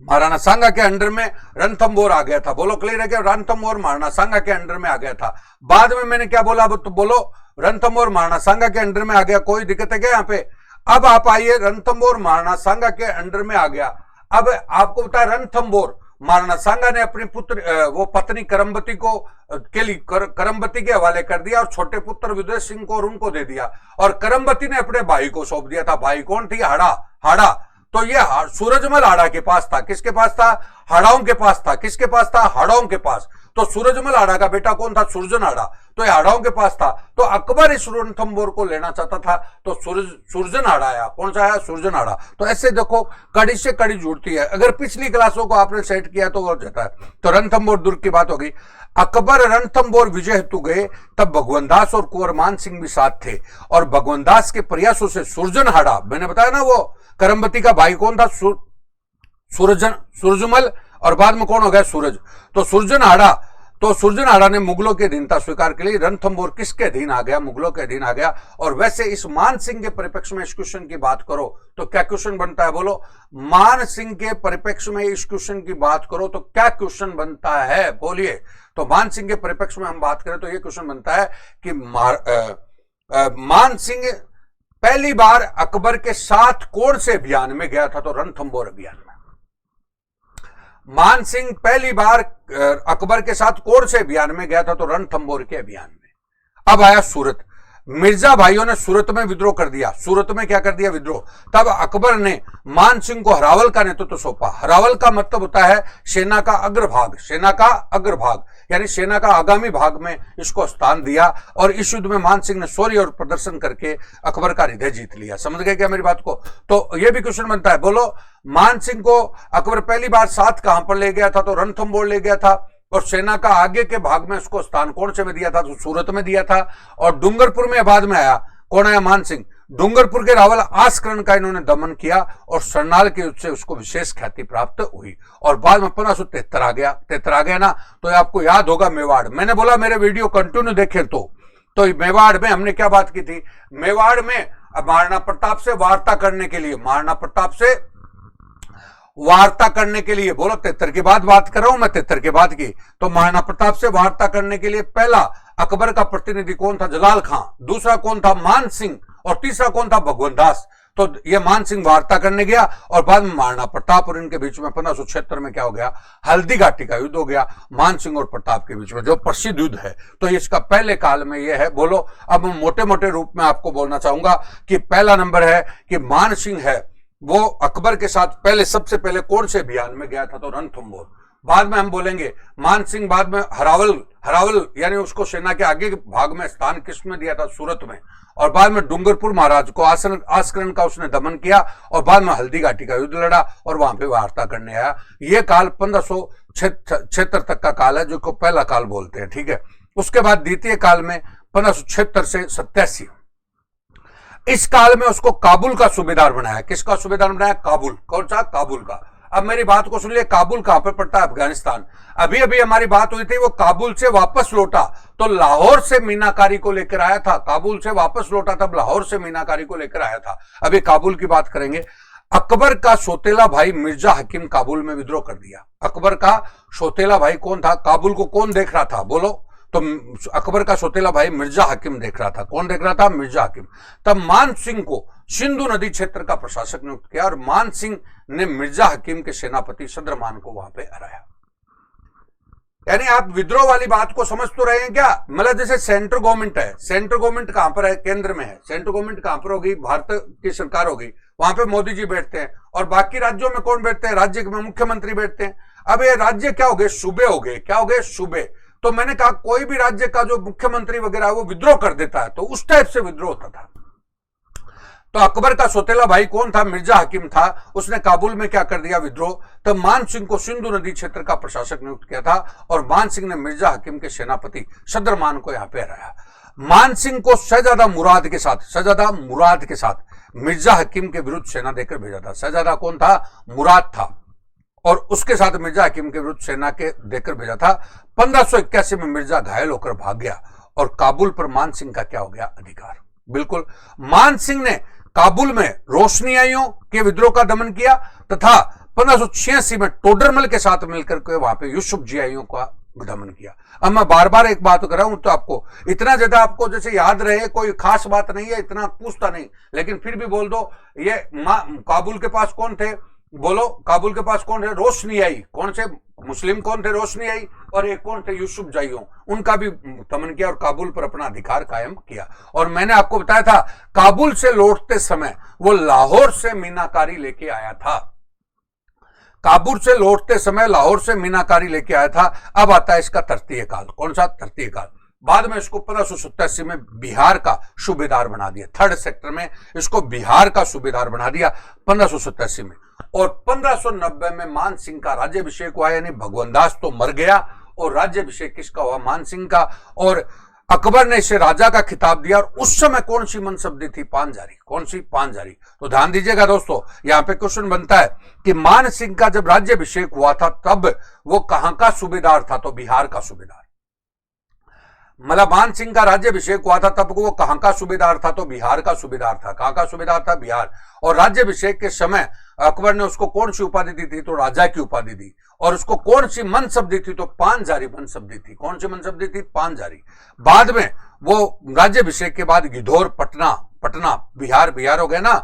[SPEAKER 1] महाराणा सांगा के अंडर में रणथंबोर आ गया था। बोलो, क्लियर है क्या? रणथंबोर महाराणा सांगा के अंडर में आ गया था। बाद में मैंने क्या बोला? तो बोलो, रणथंबोर महाराणा सांगा के अंडर में आ गया। कोई दिक्कत है क्या यहाँ पे? अब आप आइए, रणथंभौर महाराणा सांगा के अंडर में आ गया। अब आपको बताया रणथंभौर महाराणा सांगा ने अपनी पुत्र वो पत्नी करमबती को करमबती के हवाले कर दिया और छोटे पुत्र विजय सिंह को और उनको दे दिया, और करमबती ने अपने भाई को सौंप दिया था। भाई कौन थी? हाड़ा। तो ये सूरजमल हाड़ा के पास था। किसके पास था? हाड़ाओं के पास था। किसके पास था? हाड़ाओं के पास। तो सूरजमल हाड़ा का बेटा कौन था? सुरजन हाड़ा। तो ये हाड़ाओं के पास था। तो अकबर इस रणथंभौर को लेना चाहता था, तो सुरजन हाड़ा आया। कौन सा आया? सुरजन हाड़ा। तो ऐसे देखो, कड़ी से कड़ी जुड़ती है। अगर पिछली क्लासों को आपने सेट किया तो वो जाता है। तो रणथंभौर दुर्ग की बात होगी। अकबर रणथंभौर विजय हेतु गए, तब भगवंत दास और कुंवर मान सिंह भी साथ थे, और भगवंत दास के प्रयासों से सुरजन हाड़ा, मैंने बताया ना वो करमबती का भाई कौन था? सूरजमल, और बाद में कौन हो गया? सूरज। तो सुरजन हाड़ा ने मुगलों के अधीनता स्वीकार के लिए रणथंभौर किसके अधीन आ गया? मुगलों के अधीन आ गया। और वैसे इस मान सिंह के परिप्रेक्ष्य में इस क्वेश्चन की बात करो तो क्या क्वेश्चन बनता है? बोलो, मान सिंह के परिप्रेक्ष्य में इस क्वेश्चन की बात करो तो क्या क्वेश्चन बनता है? बोलिए। तो मान सिंह के परिप्रेक्ष्य में हम बात करें तो यह क्वेश्चन बनता है कि मान सिंह पहली बार अकबर के साथ कौन से अभियान में गया था? तो रणथंभौर अभियान में। मान सिंह पहली बार अकबर के साथ कौन से अभियान में गया था? तो रणथंभौर के अभियान में। अब आया सूरत। मिर्जा भाइयों ने सूरत में विद्रोह कर दिया। सूरत में क्या कर दिया? विद्रोह। तब अकबर ने मान सिंह को हरावल का नेतृत्व सौंपा। हरावल का मतलब होता है सेना का अग्रभाग। सेना का अग्रभाग यानी सेना का आगामी भाग में इसको स्थान दिया, और इस युद्ध में मान सिंह ने शौर्य और प्रदर्शन करके अकबर का हृदय जीत लिया। समझ गए क्या मेरी बात को? तो यह भी क्वेश्चन बनता है। बोलो, मान सिंह को अकबर पहली बार साथ कहां पर ले गया था? तो रणथंभौर ले गया था, और सेना का आगे के भाग में उसको स्थान कौन से में दिया था? तो सूरत में दिया था। और डूंगरपुर में बाद में आया। कौन आया? मान सिंह। डूंगरपुर के रावल आस्करण का इन्होंने दमन किया, और सरनाल के युद्ध से उसको विशेष ख्याति प्राप्त हुई। और बाद में 1573 आ गया। 73 आ गया ना, तो आपको याद होगा मेवाड़। मैंने बोला मेरे वीडियो कंटिन्यू देखें तो मेवाड़ में हमने क्या बात की थी? मेवाड़ में महाराणा प्रताप से वार्ता करने के लिए, महाराणा प्रताप से वार्ता करने के लिए, बोलो 73 के बाद बात कर रहा हूं मैं, 73 के बाद की। तो महाराणा प्रताप से वार्ता करने के लिए पहला अकबर का प्रतिनिधि कौन था? जलाल खां। दूसरा कौन था? मान सिंह। और तीसरा कौन था? भगवंत दास। तो ये मान सिंह वार्ता करने गया, और बाद में महाराणा प्रताप और इनके बीच में 1576 में क्या हो गया? हल्दी घाटी का युद्ध हो गया, मान सिंह और प्रताप के बीच में, जो प्रसिद्ध युद्ध है। तो इसका पहले काल में यह है। बोलो, अब मोटे मोटे रूप में आपको बोलना चाहूंगा कि पहला नंबर है कि मान सिंह है वो अकबर के साथ पहले सबसे पहले कौन से अभियान में गया था? तो रणथंभौर। बाद में हम बोलेंगे मान सिंह बाद में हरावल यानी उसको सेना के आगे के भाग में स्थान किस में दिया था? सूरत में। और बाद में डूंगरपुर महाराज को आस्करण का उसने दमन किया, और बाद में हल्दी घाटी का युद्ध लड़ा, और वहां पे वार्ता करने आया। यह काल 1576 तक का काल है, जो को पहला काल बोलते हैं। ठीक है। उसके बाद द्वितीय काल में 1576 से 87, इस काल में उसको काबुल का सूबेदार बनाया। किसका सूबेदार बनाया? काबुल। कौन सा? काबुल का। अब मेरी बात को सुन लिया, काबुल कहां पर पड़ता है? अफगानिस्तान। अभी अभी हमारी बात हुई थी, वो काबुल से वापस लौटा तो लाहौर से मीनाकारी को लेकर आया था। काबुल से वापस लौटा तब लाहौर से मीनाकारी को लेकर आया था। अभी काबुल की बात करेंगे। अकबर का सौतेला भाई मिर्जा हकीम काबुल में विद्रोह कर दिया। अकबर का सौतेला भाई कौन था? काबुल को कौन देख रहा था? बोलो। तो अकबर का सौतेला भाई मिर्जा हकीम देख रहा था। कौन देख रहा था? मिर्जा हकीम। तब मान सिंह को सिंधु नदी क्षेत्र का प्रशासक नियुक्त किया, और मान सिंह ने मिर्जा हकीम के सेनापति सदरमान को वहां पे हराया। यानी आप विद्रोह वाली बात को समझ तो रहे हैं क्या? मतलब जैसे सेंट्रल गवर्नमेंट है, सेंट्रल गवर्नमेंट कहां पर है? केंद्र में है। सेंट्रल गवर्नमेंट कहां पर होगी? भारत की सरकार होगी, वहां पे मोदी जी बैठते हैं। और बाकी राज्यों में कौन बैठते हैं? राज्य में मुख्यमंत्री बैठते हैं। अब ये राज्य क्या हो गए? सूबे हो गए। क्या हो गए? सूबे। तो मैंने कहा कोई भी राज्य का जो मुख्यमंत्री वगैरह है वो विद्रोह कर देता है, तो उस टाइप से विद्रोह होता था। तो अकबर का सौतेला भाई कौन था? मिर्जा हकीम था। उसने काबुल में क्या कर दिया? विद्रोह। तब मान सिंह को सिंधु नदी क्षेत्र का प्रशासक नियुक्त किया था, और मान सिंह ने मिर्जा हकीम के सेनापति सदरमान को यहां पे हराया। मान सिंह को शहजादा मुराद के साथ मिर्जा हकीम के विरुद्ध सेना देकर भेजा था। शहजादा कौन था? मुराद था, और उसके साथ मिर्जा हकीम के विरुद्ध सेना के देकर भेजा था। 1581 में मिर्जा घायल होकर भाग गया, और काबुल पर मान सिंह का क्या हो गया? अधिकार। बिल्कुल। मान सिंह ने काबुल में रोशनियाइयों के विद्रोह का दमन किया, तथा 1586 में टोडरमल के साथ मिलकर के वहां पे यूसुफ जियाइयों का दमन किया। अब मैं बार बार एक बात कर रहा हूं, तो आपको इतना ज्यादा आपको जैसे याद रहे, कोई खास बात नहीं है, इतना पूछता नहीं, लेकिन फिर भी बोल दो। ये काबुल के पास कौन थे, बोलो, काबुल के पास कौन थे? रोशनी आई। कौन से मुस्लिम कौन थे? रोशनी आई। और एक कौन थे? यूसुफ जाइयों। उनका भी दमन किया और काबुल पर अपना अधिकार कायम किया। और मैंने आपको बताया था, काबुल से लौटते समय वो लाहौर से मीनाकारी लेके आया था। काबुल से लौटते समय लाहौर से मीनाकारी लेके आया था। अब आता है इसका तृतीय काल। कौन सा? तृतीय काल। बाद में इसको 1587 में बिहार का सूबेदार बना दिया। थर्ड सेक्टर में इसको बिहार का सूबेदार बना दिया 1587 में। और 1590 में मान सिंह का राज्याभिषेक हुआ, यानी भगवनदास तो मर गया और राज्याभिषेक किसका हुआ? मान सिंह का। और अकबर ने इसे राजा का खिताब दिया। और उस समय कौन सी मनसब्दी थी? पांचारी। कौन सी? पांचारी। तो ध्यान दीजिएगा दोस्तों, यहां पे क्वेश्चन बनता है कि मान सिंह का जब राज्याभिषेक हुआ था तब वो कहां का सूबेदार था? तो बिहार का सूबेदार। मतलब मान सिंह का राज्याभिषेक हुआ था तब वो कहां का सूबेदार था? तो बिहार का सूबेदार था। कहां का सूबेदार था? बिहार। और राज्याभिषेक के समय अकबर ने उसको कौन सी उपाधि दी थी? तो राजा की उपाधि दी। और उसको कौन सी मनसब दी थी? तो पांचारी मनसब दी थी। कौन सी मनसब दी थी? पांचारी। बाद में वो राज्याभिषेक के बाद गिधौर, पटना बिहार हो गया ना,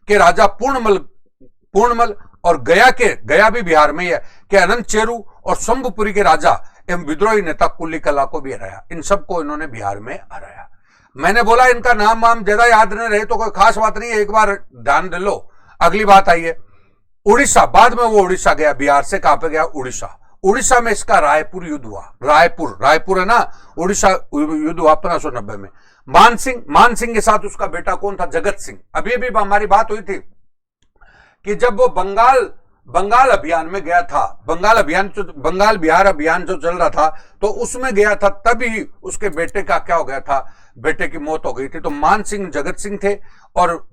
[SPEAKER 1] कि राजा पूर्णमल और गया भी बिहार में ही है, कि अनंत चेरू और शंभुपुरी के राजा एवं विद्रोही नेता कुल्ली कला को भी हराया। इन सबको इन्होंने बिहार में हराया। मैंने बोला इनका नाम वाम ज्यादा याद नहीं रहे तो कोई खास बात नहीं है, एक बार ध्यान दे लो। अगली बात आई है उड़ीसा। बाद में वो उड़ीसा गया, बिहार से कहां पे गया? उड़ीसा। उड़ीसा में इसका रायपुर युद्ध हुआ। रायपुर है ना, उड़ीसा युद्ध हुआ 1590 में। मान सिंह के साथ उसका बेटा कौन था? जगत सिंह। अभी भी हमारी बात हुई थी कि जब वो बंगाल अभियान में गया था, बंगाल बिहार अभियान जो चल रहा था, तो उसमें गया था, तभी उसके बेटे का क्या हो गया था? बेटे की मौत हो गई थी। तो मान सिंह जगत सिंह थे और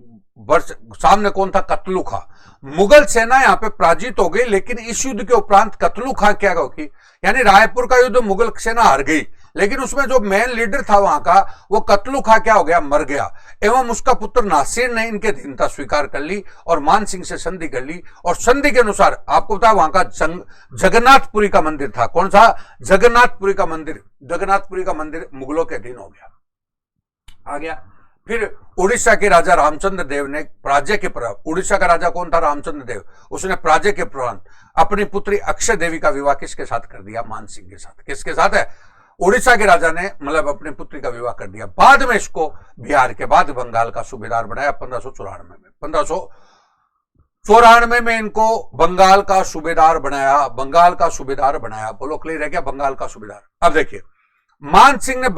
[SPEAKER 1] सामने कौन था? कतलू खां। मुगल सेना यहां पे पराजित हो गई, लेकिन इस युद्ध के उपरांत कतलू खां क्या होगी, यानी रायपुर का युद्ध मुगल सेना हार गई, लेकिन उसमें जो मेन लीडर था वहां का, वो कतलू खां क्या हो गया? मर गया। एवं उसका पुत्र नासिर ने इनके अधीनता स्वीकार कर ली और मान सिंह से संधि कर ली। और संधि के अनुसार आपको पता वहां का जगन्नाथपुरी का मंदिर था। कौन सा? जगन्नाथपुरी का मंदिर मुगलों के अधीन हो गया। आ गया। फिर उड़ीसा के राजा रामचंद्र देव ने प्राज्य के प्रभाव, उड़ीसा का राजा कौन था? रामचंद्र देव। उसने प्राज्य के प्रभाव अपनी पुत्री अक्षय देवी का विवाह किसके साथ कर दिया? मान सिंह के साथ। किसके साथ है? उड़ीसा के राजा ने मतलब अपनी पुत्री का विवाह कर दिया। बाद में इसको बिहार के बाद बंगाल का सूबेदार बनाया 1594 में। 1594 में इनको बंगाल का सूबेदार बनाया। बोलो क्लियर है क्या? बंगाल का सूबेदार। अब देखिए, मान सिंह ने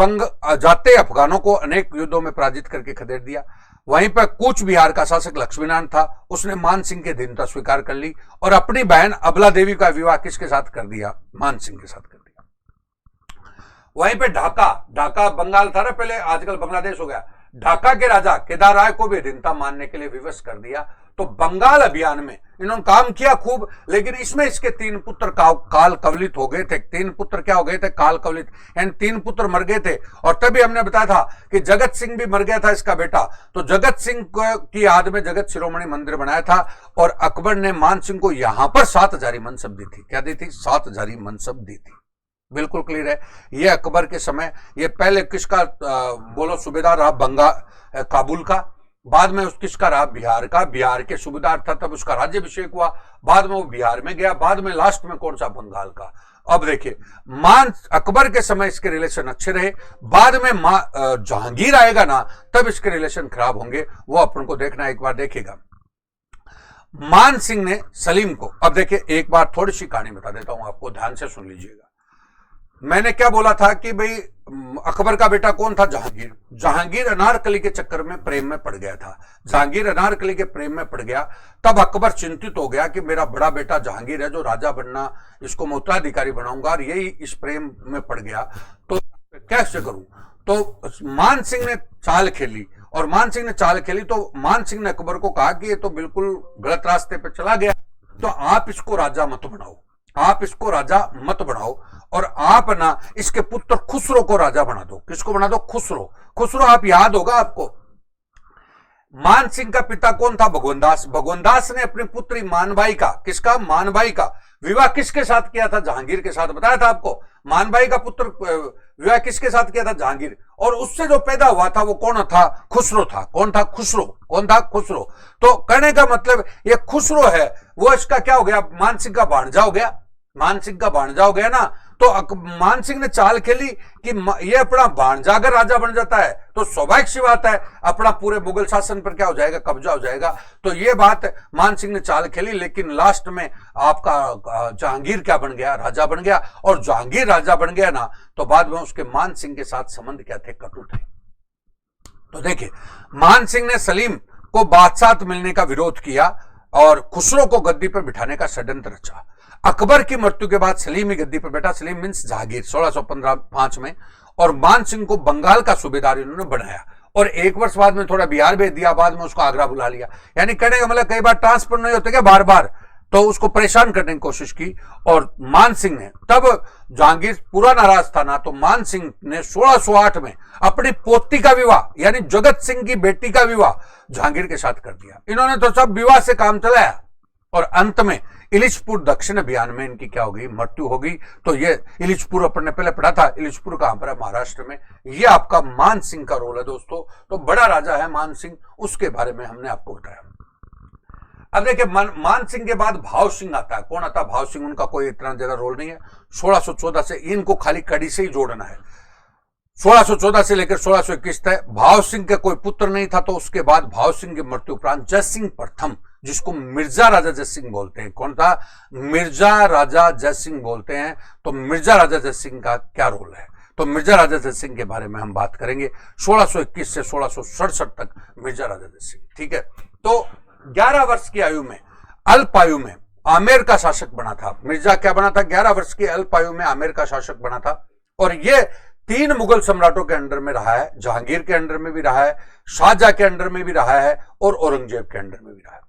[SPEAKER 1] जाते अफगानों को अनेक युद्धों में पराजित करके खदेड़ दिया। वहीं पर कूच बिहार का शासक लक्ष्मीनारायण था, उसने मान सिंह की अधीनता स्वीकार कर ली और अपनी बहन अबला देवी का विवाह किसके साथ कर दिया? मान सिंह के साथ कर दिया। वहीं पे ढाका बंगाल था ना पहले, आजकल बांग्लादेश हो गया। ढाका के राजा केदार राय को भी अधीनता मानने के लिए विवश कर दिया। तो बंगाल अभियान में इन्होंने काम किया खूब, लेकिन इसमें इसके 3 पुत्र काल कवलित हो गए थे। 3 पुत्र क्या हो गए थे? काल कवलित, यानी 3 पुत्र मर गए थे। और तभी हमने बताया था कि जगत सिंह भी मर गया था, इसका बेटा। तो जगत सिंह की याद में जगत शिरोमणि मंदिर बनाया था और अकबर ने मान सिंह को यहां पर 7 हजारी मनसब दी थी। क्या दी थी? 7 हजारी मनसब दी थी। बिल्कुल क्लियर है। ये अकबर के समय, ये पहले किसका बोलो सूबेदार रहा? काबुल का। बाद में किसका रहा? बिहार का। बिहार के सूबेदार था, तब उसका राज्याभिषेक हुआ। बाद में वो बिहार में गया। बाद में लास्ट में कौन सा? बंगाल का। अब देखिए, अकबर के समय इसके रिलेशन अच्छे रहे। बाद में जहांगीर आएगा ना, तब इसके रिलेशन खराब होंगे। वो अपन को देखना, एक बार देखिएगा। मान सिंह ने सलीम को, अब देखिए एक बार थोड़ी सी कहानी बता देता हूं आपको, ध्यान से सुन लीजिएगा। मैंने क्या बोला था कि भाई अकबर का बेटा कौन था? जहांगीर अनारकली के चक्कर में प्रेम में पड़ गया था। जहांगीर अनारकली के प्रेम में पड़ गया, तब अकबर चिंतित हो गया कि मेरा बड़ा बेटा जहांगीर है जो राजा बनना, इसको मैं उत्तराधिकारी बनाऊंगा, और यही इस प्रेम में पड़ गया, तो कैसे करूं? तो मान सिंह ने चाल खेली तो मान सिंह ने अकबर को कहा कि ये तो बिल्कुल गलत रास्ते पर चला गया, तो आप इसको राजा मत बनाओ और आप ना इसके पुत्र खुसरो को राजा बना दो। किसको बना दो? खुसरो। आप याद होगा आपको, मान सिंह का पिता कौन था? भगवनदास। भगवनदास ने अपनी पुत्री मानबाई का, किसका? मानबाई का विवाह किसके साथ किया था? जहांगीर के साथ। बताया था आपको, मानबाई का पुत्र विवाह किसके साथ किया था? जहांगीर। और उससे जो पैदा हुआ था वो कौन था? खुसरो था। कौन था? खुसरो। कौन था? खुसरो। तो कहने का मतलब ये खुसरो है वो इसका क्या हो गया? मान सिंह का भांजा हो गया। मान सिंह का भांजा हो गया ना। तो मान सिंह ने चाल खेली कि ये अपना भांजा अगर राजा बन जाता है तो स्वाभाविक सी बात है अपना पूरे मुगल शासन पर क्या हो जाएगा? कब्जा हो जाएगा। तो ये बात मान सिंह ने चाल खेली, लेकिन लास्ट में आपका जहांगीर क्या बन गया? राजा बन गया। और जहांगीर राजा बन गया ना, तो बाद में उसके मान सिंह के साथ संबंध क्या थे? कटु थे। तो देखिए, मान सिंह ने सलीम को बादशाह मिलने का विरोध किया और खुसरो को गद्दी पर बिठाने का षड्यंत्र रचा। अकबर की मृत्यु के बाद सलीम ही गद्दी पर बैठा। सलीम मीन्स जहांगीर 1615 में। और मान सिंह को बंगाल का सूबेदार इन्होंने बनाया और एक वर्ष बाद में थोड़ा बिहार भेज दिया, बाद में उसको आगरा बुला लिया। यानी कहने का मतलब कई बार ट्रांसफर नहीं होते क्या बार बार, तो उसको परेशान करने की कोशिश की। और मान सिंह ने, तब जहांगीर पूरा नाराज था ना, तो मान सिंह ने 1608 में अपनी पोती का विवाह यानी जगत सिंह की बेटी का विवाह जहांगीर के साथ कर दिया। इन्होंने तो सब विवाह से काम चलाया और अंत में इलिचपुर दक्षिण अभियान में इनकी क्या होगी? मृत्यु होगी। तो ये इलिचपुर अपन ने पहले पढ़ा था, इलिचपुर कहां पर है? महाराष्ट्र में। ये आपका मान सिंह का रोल है दोस्तों। तो बड़ा राजा है मान सिंह, उसके बारे में हमने आपको बताया। अब देखिए, मान सिंह के बाद भाव सिंह आता है। कौन आता है? भाव सिंह। उनका कोई इतना ज्यादा रोल नहीं है। 1614 से इनको खाली कड़ी से ही जोड़ना है। 1614 से लेकर 1621 तक भाव सिंह के कोई पुत्र नहीं था। तो उसके बाद भाव सिंह की मृत्यु उपरांत जयसिंह प्रथम, जिसको मिर्जा राजा जयसिंह बोलते हैं। कौन था? मिर्जा राजा जयसिंह बोलते हैं। तो मिर्जा राजा जयसिंह का क्या रोल है? तो मिर्जा राजा जयसिंह के बारे में हम बात करेंगे। 1621 से 1667 तक मिर्जा राजा जयसिंह। ठीक है। तो 11 वर्ष की आयु में, अल्प आयु में आमेर का शासक बना था। मिर्जा क्या बना था? 11 वर्ष की अल्प आयु में आमेर का शासक बना था। और ये 3 मुगल सम्राटों के अंडर में रहा है। जहांगीर के अंडर में भी रहा है, शाहजहां के अंडर में भी रहा है और औरंगजेब के अंडर में भी रहा है।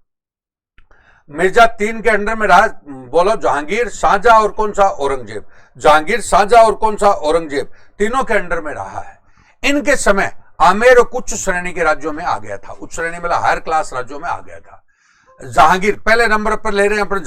[SPEAKER 1] मिर्जा 3 के अंडर में रहा। बोलो, जहांगीर, शाहजहां और कौन सा? औरंगजेब। जहांगीर, शाहजहां और कौन सा? औरंगजेब। तीनों के अंडर में रहा है। इनके समय आमेर उच्च श्रेणी के राज्यों में आ गया था। उच्च श्रेणी मतलब हायर क्लास राज्यों में आ गया था। जहांगीर पहले नंबर पर ले रहे हैं अपन।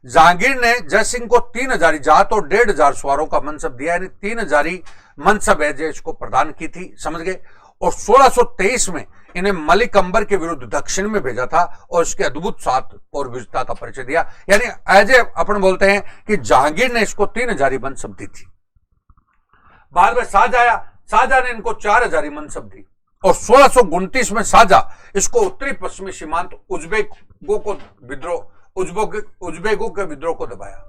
[SPEAKER 1] जहांगीर ने जयसिंह को 3000 जात और 1500 सवारों का मनसब दिया, यानी 3000 मनसब है जो इसको प्रदान की थी। समझ गए। और 1623 में इन्हें मलिक अंबर के विरुद्ध दक्षिण में भेजा था और इसके अद्भुत साथ और विजता का परिचय दिया। यानी एज ए अपन बोलते हैं कि जहांगीर ने इसको 3000 मनसब दी थी। बाद में शाहजहां ने इनको 4000 मनसब दी। और 1629 में शाहजहां इसको उत्तरी पश्चिमी सीमांत उज्बेकों के विद्रोह को दबाया।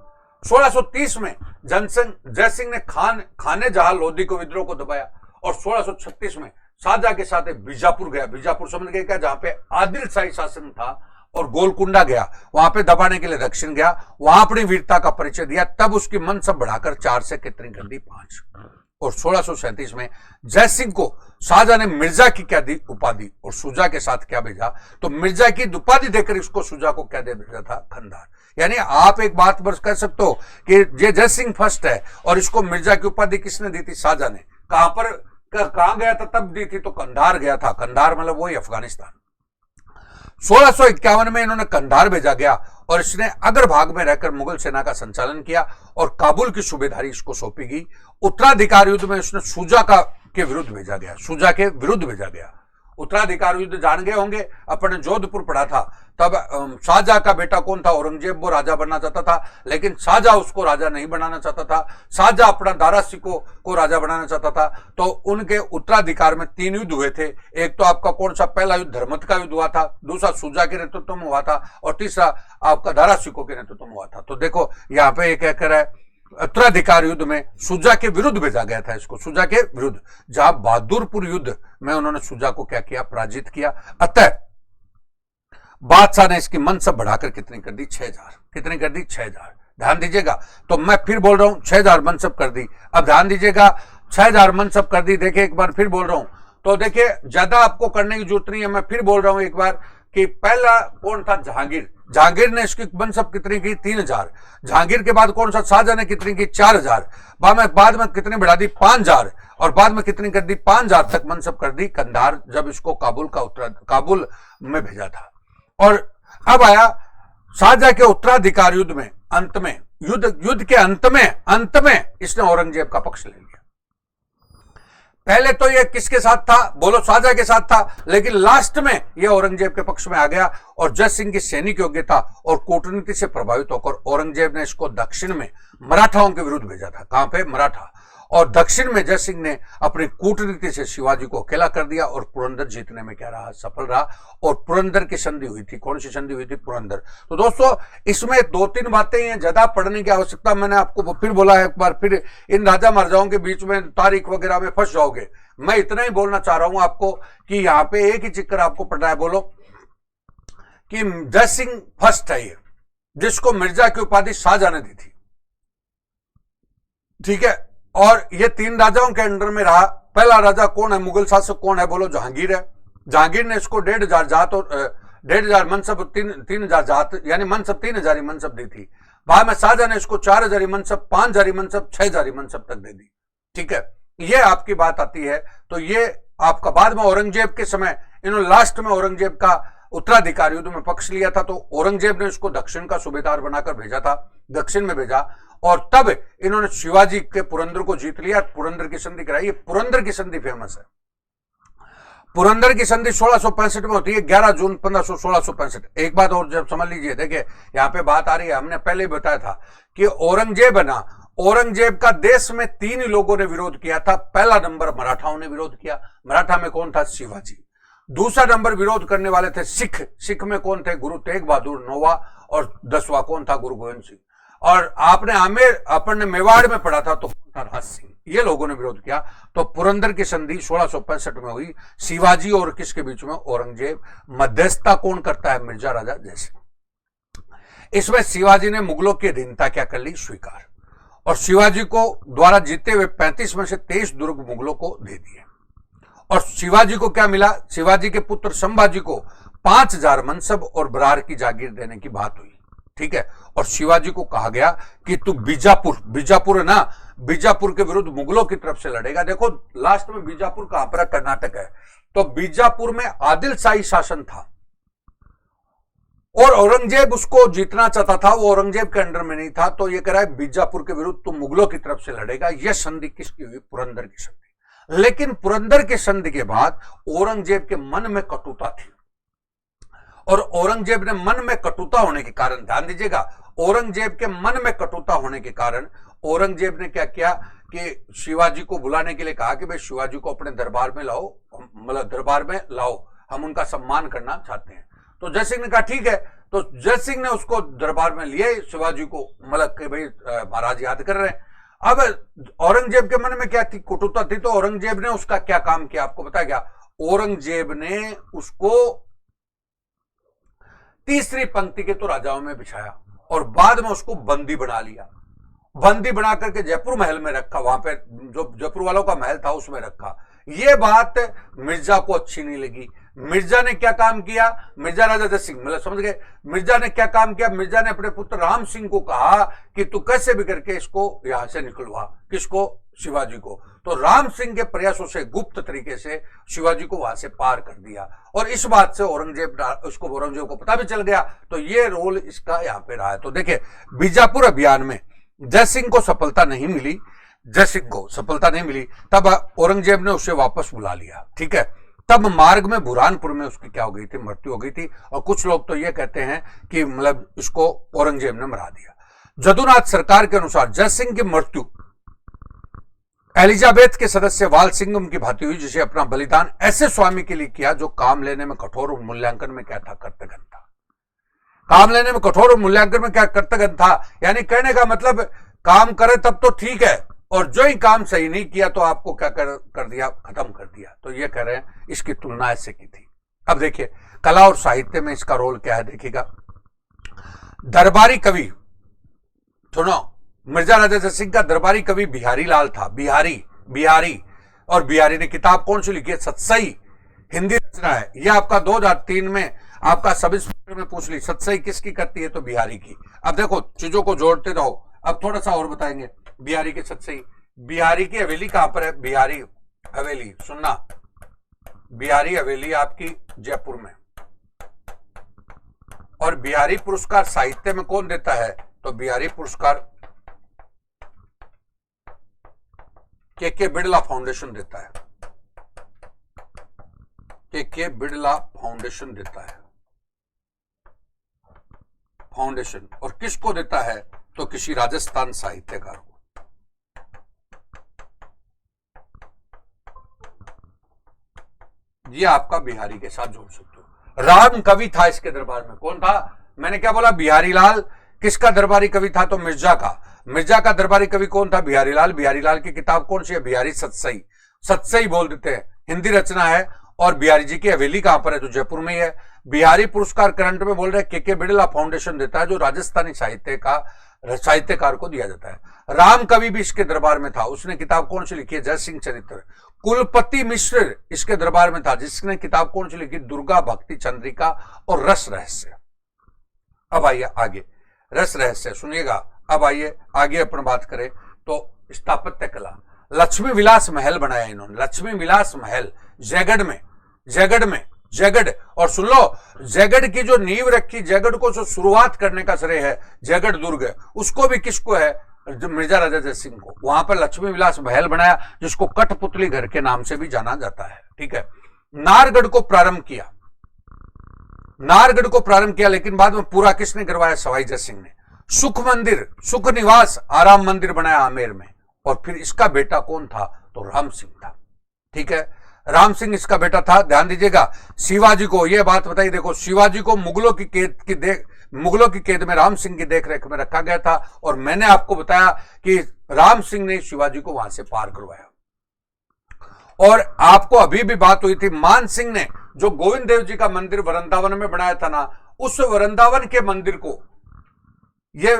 [SPEAKER 1] 1630 में जयसिंह ने खाने जहां लोधी को विद्रोह को दबाया। और 1636 में शाहजहां के साथ बीजापुर गया। बीजापुर समझ गए क्या? जहां पे आदिल शाही शासन था। और गोलकुंडा गया, वहां पे दबाने के लिए दक्षिण गया, वहां अपनी वीरता का परिचय दिया। तब उसकी मनसब बढ़ाकर 4 से कितनी कर दी? 5। और 1637 में जयसिंह को शाहजहां ने मिर्जा की क्या दी? उपाधि। और शुजा के साथ क्या भेजा? तो मिर्जा की उपाधि देकर इसको शुजा को क्या दे भेजा था? खंदार। यानी आप एक बात बस कह सकते हो कि ये जयसिंह फर्स्ट है और इसको मिर्जा की उपाधि किसने दी थी? शाहजहां ने। कहां गया था तब दी थी? तो कंधार गया था। कंधार मतलब वही अफगानिस्तान। 1651 में इन्होंने कंधार भेजा गया और इसने अग्रभाग में रहकर मुगल सेना का संचालन किया और काबुल की सूबेदारी इसको सौंपी गई। उत्तराधिकार युद्ध में इसने शुजा के विरुद्ध भेजा गया। शुजा के विरुद्ध भेजा गया। उत्तराधिकार युद्ध जान गए होंगे, अपन ने जोधपुर पढ़ा था। तब शाहजहां का बेटा कौन था? औरंगजेब। वो राजा बनना चाहता था, लेकिन शाहजहां उसको राजा नहीं बनाना चाहता था। शाहजहां अपना दारा सिको को राजा बनाना चाहता था। तो उनके उत्तराधिकार में 3 युद्ध हुए थे। एक तो आपका कौन सा? पहला युद्ध धर्मत का युद्ध हुआ था, दूसरा शुजा के नेतृत्व में हुआ था और तीसरा आपका दारा सिको के नेतृत्व में हुआ था। तो देखो यहाँ पे एक कहकर है उत्तराधिकार युद्ध में शुजा के विरुद्ध भेजा गया था इसको। शुजा के विरुद्ध, जहां बहादुरपुर युद्ध में उन्होंने शुजा को क्या किया? पराजित किया। अतः बादशाह ने इसकी मनसब बढ़ाकर कितनी कर दी? 6000। कितनी कर दी? 6000। ध्यान दीजिएगा। तो मैं फिर बोल रहा हूं 6000 मनसब कर दी। अब ध्यान दीजिएगा, 6000 मनसब कर दी। देखिए एक बार फिर बोल रहा हूं, तो देखिए ज्यादा आपको करने की जरूरत नहीं है। मैं फिर बोल रहा हूं एक बार कि पहला कौन था? जहांगीर। जहांगीर ने इसकी मनसब कितनी की 3000। जहांगीर के बाद कौन सा शाहजहां ने कितनी की 4000। बाद में कितनी बढ़ा दी 5000 और बाद में कितनी कर दी 5000 तक मनसब कर दी कंधार, जब इसको काबुल में भेजा था। और अब आया शाहजहां के उत्तराधिकार युद्ध में, अंत में युद्ध के अंत में इसने औरंगजेब का पक्ष ले लिया। पहले तो ये किसके साथ था, बोलो शाहजहां के साथ था, लेकिन लास्ट में यह औरंगजेब के पक्ष में आ गया और जय सिंह की सैनिक योग्यता और कूटनीति से प्रभावित होकर औरंगजेब ने इसको दक्षिण में मराठाओं के विरुद्ध भेजा था। कहां पे, मराठा। और दक्षिण में जय सिंह ने अपनी कूटनीति से शिवाजी को अकेला कर दिया और पुरंदर जीतने में क्या रहा, सफल रहा। और पुरंदर की संधि हुई थी। कौन सी संधि हुई थी, पुरंदर। तो दोस्तों इसमें 2-3 बातें हैं, ज्यादा पढ़ने की आवश्यकता, मैंने आपको फिर बोला है एक बार, फिर इन राजा महाराजाओं के बीच में तारीख वगैरह में फंस जाओगे। मैं इतना ही बोलना चाह रहा हूं आपको कि यहां पे एक ही चक्कर आपको पढ़ना है। बोलो कि जय सिंह फर्स्ट है ये, जिसको मिर्जा की उपाधि शाहजहां ने दी थी, ठीक है। और ये 3 राजाओं के अंडर में रहा। पहला राजा कौन है, मुगल शासक कौन है, बोलो जहांगीर है। जहांगीर ने इसको 1500 जात और 1500 मनसब 3000 जात यानी मनसब 3000 मनसब दी थी। बाद में शाहजहां ने इसको 4000 मनसब, 5000 मनसब, 6000 मनसब तक दे दी, ठीक है। ये आपकी बात आती है। तो ये आपका बाद में औरंगजेब के समय इन्होंने लास्ट में औरंगजेब का उत्तराधिकार युद्ध में पक्ष लिया था, तो औरंगजेब ने इसको दक्षिण का सूबेदार बनाकर भेजा था, दक्षिण में भेजा। और तब इन्होंने शिवाजी के पुरंदर को जीत लिया, पुरंदर की संधि कराई। ये पुरंदर की संधि फेमस है। पुरंदर की संधि 1665 में होती है, 11 जून 1665। एक बात और जब समझ लीजिए, देखिए यहां पे बात आ रही है, हमने पहले ही बताया था कि औरंगजेब का देश में 3 ही लोगों ने विरोध किया था। पहला नंबर मराठाओं ने विरोध किया। मराठा में कौन था, शिवाजी। दूसरा नंबर विरोध करने वाले थे सिख में कौन थे, गुरु तेग बहादुर नौवा। और 10वां कौन था, गुरु गोविंद सिंह। और आपने मेवाड़ में पढ़ा था तो कौन था, राज सिंह। ये लोगों ने विरोध किया। तो पुरंदर की संधि 1665 में हुई, शिवाजी और किसके बीच में, औरंगजेब। मध्यस्थता कौन करता है, मिर्जा राजा जय सिंह। इसमें शिवाजी ने मुगलों की अधीनता क्या कर ली, स्वीकार। और शिवाजी को द्वारा जीते हुए 35 में से 23 दुर्ग मुगलों को दे दिए। और शिवाजी को क्या मिला, शिवाजी के पुत्र संभाजी को 5000 मनसब और बरार की जागीर देने की बात हुई, ठीक है। और शिवाजी को कहा गया कि तू बीजापुर है ना, बीजापुर के विरुद्ध मुगलों की तरफ से लड़ेगा। देखो लास्ट में बीजापुर कहां पर है, कर्नाटक है। तो बीजापुर में आदिल शाही शासन था और औरंगजेब उसको जीतना चाहता था, वो औरंगजेब के अंडर में नहीं था। तो ये कह रहा है बीजापुर के विरुद्ध तू मुगलों की तरफ से लड़ेगा। यह संधि किसकी हुई, पुरंदर की संधि। लेकिन पुरंदर की संधि के बाद औरंगजेब के मन में कटुता थी। और औरंगजेब ने मन में कटुता होने के कारण, ध्यान दीजिएगा, औरंगजेब के मन में कटुता होने के कारण औरंगजेब ने क्या किया कि शिवाजी को बुलाने के लिए कहा कि भाई शिवाजी को अपने दरबार में लाओ, मतलब दरबार में लाओ, हम उनका सम्मान करना चाहते हैं। तो जय सिंह ने कहा ठीक है। तो जय सिंह ने उसको दरबार में लिए शिवाजी को, मतलब कि भाई महाराज याद कर रहे हैं। अब औरंगजेब के मन में क्या थी, कुटुता थी। तो औरंगजेब ने उसका क्या काम किया, आपको बताया गया। औरंगजेब ने उसको तीसरी पंक्ति के तो राजाओं में बिछाया और बाद में उसको बंदी बना लिया। बंदी बना करके जयपुर महल में रखा, वहां पे जो जयपुर वालों का महल था उसमें रखा। यह बात मिर्जा को अच्छी नहीं लगी। मिर्जा ने क्या काम किया, मिर्जा राजा जय सिंह, मतलब समझ गए, मिर्जा ने क्या काम किया। मिर्जा ने अपने पुत्र राम सिंह को कहा कि तू कैसे भी करके इसको यहां से निकलवा, किसको, शिवाजी को। तो राम सिंह के प्रयासों से गुप्त तरीके से शिवाजी को वहां से पार कर दिया। और इस बात से औरंगजेब को पता भी चल गया। तो ये रोल इसका यहां पे रहा है। तो देखिए बीजापुर अभियान में जय सिंह को सफलता नहीं मिली, तब औरंगजेब ने उसे वापस बुला लिया, ठीक है। तब मार्ग में बुरहानपुर में उसकी क्या हो गई थी, मृत्यु हो गई थी। और कुछ लोग तो ये कहते हैं कि मतलब इसको औरंगजेब ने मरा दिया। जदुनाथ सरकार के अनुसार जय सिंह की मृत्यु एलिजाबेथ के सदस्य वाल सिंघम की भांति हुई, जिसे अपना बलिदान ऐसे स्वामी के लिए किया जो काम लेने में कठोर और मूल्यांकन में क्या था, कर्तव्य था। काम लेने में कठोर और मूल्यांकन में क्या, कर्तव्य था। यानी कहने का मतलब काम करे तब तो ठीक है, और जो ही काम सही नहीं किया तो आपको क्या कर दिया, खत्म कर दिया। तो ये कह रहे हैं इसकी तुलना ऐसे की थी। अब देखिए कला और साहित्य में इसका रोल क्या है, देखिएगा। दरबारी कवि, सुनो, मिर्जा राजा जय सिंह का दरबारी कवि बिहारी लाल था। बिहारी और बिहारी ने किताब कौन सी लिखी है, सतसई, हिंदी रचना है। यह आपका 2003 में आपका सब इंस्पेक्टर में पूछ ली सतसई किसकी करती है, तो बिहारी की। अब देखो चीजों को जोड़ते रहो। अब थोड़ा सा और बताएंगे बिहारी की सतसई। बिहारी की हवेली कहां पर है? बिहारी हवेली, सुनना, बिहारी हवेली आपकी जयपुर में। और बिहारी पुरस्कार साहित्य में कौन देता है? तो बिहारी पुरस्कार के बिड़ला फाउंडेशन देता है। के बिड़ला फाउंडेशन देता है, फाउंडेशन। और किसको देता है? तो किसी राजस्थान साहित्यकार को। ये आपका बिहारी के साथ जोड़ सकते हो। राम कवि था इसके दरबार में, कौन था? मैंने क्या बोला? बिहारी लाल। किसका दरबारी कवि था? तो मिर्जा का। मिर्जा का दरबारी कवि कौन था? बिहारी लाल। बिहारी लाल की किताब कौन सी है? बिहारी सतसई। सतसई बोल देते हैं, हिंदी रचना है। और बिहारी जी की हवेली कहां पर है? तो जयपुर में ही है। बिहारी पुरस्कार करंट में बोल रहे हैं के बिड़ला फाउंडेशन देता है, जो राजस्थानी साहित्यकार को दिया जाता है। राम कवि भी इसके दरबार में था, उसने किताब कौन सी लिखी है? जय सिंह चरित्र। कुलपति मिश्र इसके दरबार में था, जिसने किताब कौन सी लिखी? दुर्गा भक्ति चंद्रिका और रस रहस्य। अब आइए आगे, रस रहस्य सुनिएगा। अब आइए आगे अपन बात करें तो स्थापत्य कला। लक्ष्मी विलास महल बनाया इन्होंने, लक्ष्मी विलास महल जयगढ़। और सुन लो, जयगढ़ की जो नींव रखी, जयगढ़ को जो शुरुआत करने का श्रेय है जयगढ़ दुर्ग, उसको भी किसको है? मिर्जा राजा जय सिंह को। वहां पर लक्ष्मी विलास महल बनाया, जिसको कठपुतली घर के नाम से भी जाना जाता है। ठीक है। नारगढ़ को प्रारंभ किया, लेकिन बाद में पूरा किसने करवाया? सवाई जय सिंह ने। सुख निवास आराम मंदिर बनाया आमेर में। और फिर इसका बेटा कौन था? तो राम सिंह था। ठीक है, राम सिंह इसका बेटा था। ध्यान दीजिएगा, शिवाजी को यह बात बताई, देखो शिवाजी को मुगलों की कैद में राम सिंह की देखरेख में रखा गया था। और मैंने आपको बताया कि राम सिंह ने शिवाजी को वहां से पार करवाया। और आपको अभी भी बात हुई थी, मान सिंह ने जो गोविंद देव जी का मंदिर वृंदावन में बनाया था ना, उस वृंदावन के मंदिर को ये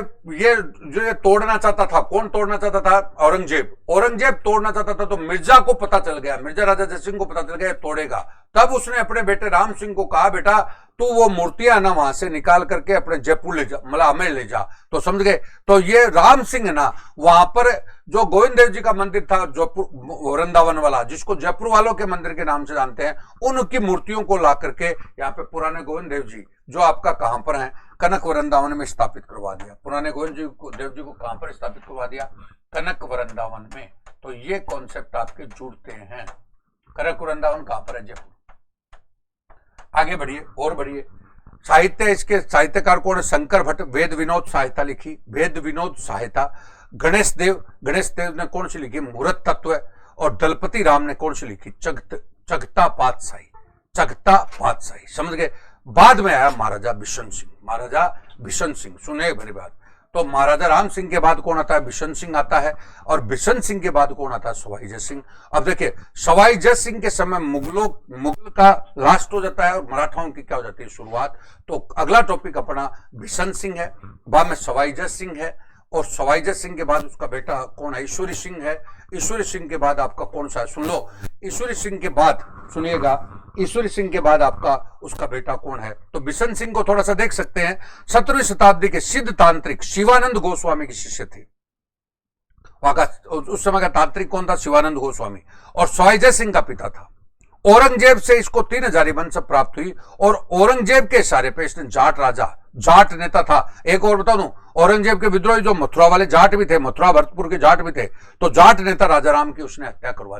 [SPEAKER 1] जो तोड़ना चाहता था, कौन तोड़ना चाहता था? औरंगजेब तोड़ना चाहता था। तो मिर्जा को पता चल गया, मिर्जा राजा जय सिंह को पता चल गया तोड़ेगा। तब उसने अपने बेटे राम सिंह को कहा, बेटा तू वो मूर्तियां ना वहां से निकाल करके अपने जयपुर ले जा, मतलब हमें ले जा। तो समझ गए? तो ये राम सिंह ना वहां पर जो गोविंद देव जी का मंदिर था जयपुर वृंदावन वाला, जिसको जयपुर वालों के मंदिर के नाम से जानते हैं, उनकी मूर्तियों को ला करके यहाँ पे पुराने गोविंद देव जी जो आपका कहां पर है? कनक वृंदावन में स्थापित करवा दिया। पुराने गोविंद देव जी को कहां पर स्थापित करवा दिया? कनक वृंदावन में। तो ये कॉन्सेप्ट आपके जुड़ते हैं। कनक वृंदावन कहां पर है? जयपुर। आगे बढ़िए और बढ़िए। साहित्य, इसके साहित्यकार कौन है? शंकर भट्ट। वेद विनोद सहायता लिखी, वेद विनोद सहायता। गणेश देव ने कौन सी लिखी? मुहूर्त तत्व। और दलपति राम ने कौन सी लिखी? चगता पातशाही। समझ गए? बाद में आया महाराजा बिशन सिंह। सुनिए मेरी बात। तो महाराजा राम सिंह के बाद कौन आता है? बिशन सिंह आता है। और बिशन सिंह के बाद कौन आता है? सवाई जय सिंह। अब देखिए, सवाई जय सिंह के समय मुगल का लास्ट हो जाता है और मराठाओं की क्या हो जाती है? शुरुआत। तो अगला टॉपिक अपना बिशन सिंह है, बाद में सवाई जय सिंह है। और सवाई जय सिंह के बाद उसका बेटा कौन है? ईश्वरी सिंह है। ईश्वरी सिंह के बाद आपका कौन सा है? सुन लो, ईश्वरी सिंह के बाद सुनिएगा, ईश्वरी सिंह के बाद आपका उसका बेटा कौन है? तो बिशन सिंह को थोड़ा सा देख सकते हैं। 17वीं शताब्दी के सिद्ध तांत्रिक शिवानंद गोस्वामी के शिष्य थे। वहां का उस समय का तांत्रिक कौन था? शिवानंद गोस्वामी। और सवाई जय सिंह का पिता था। औरंगजेब से इसको 3000 वंश प्राप्त हुई। और औरंगजेब के इशारे पे इसने जाट नेता था। एक और बता दूं, औरंगजेब के विद्रोही जो मथुरा वाले जाट भी थे, मथुरा भरतपुर के जाट भी थे, तो जाट नेता राजा राम की उसने हत्या करवा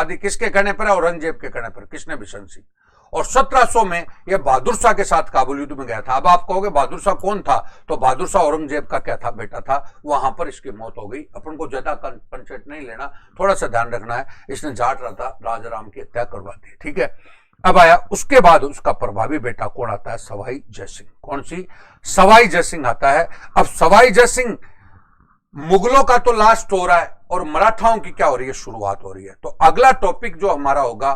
[SPEAKER 1] दी। किसके कहने पर? औरंगजेब के कहने पर। किसने? बिशन सिंह। और 1700 में यह बहादुर शाह के साथ काबुल युद्ध में गया था। अब आप कहोगे बहादुर शाह कौन था? तो बहादुर शाह औरंगजेब का क्या था? बेटा था। वहां पर इसकी मौत हो गई। अपन को ज्यादा पंचेट नहीं लेना, थोड़ा सा ध्यान रखना है। इसने जाट राजा राम की हत्या करवा दी। ठीक है। अब आया उसके बाद उसका प्रभावी बेटा कौन आता है? सवाई जय सिंह। कौन सी? सवाई जय सिंह आता है। अब सवाई जय सिंह, मुगलों का तो लास्ट हो रहा है और मराठाओं की क्या हो रही है? शुरुआत हो रही है। तो अगला टॉपिक जो हमारा होगा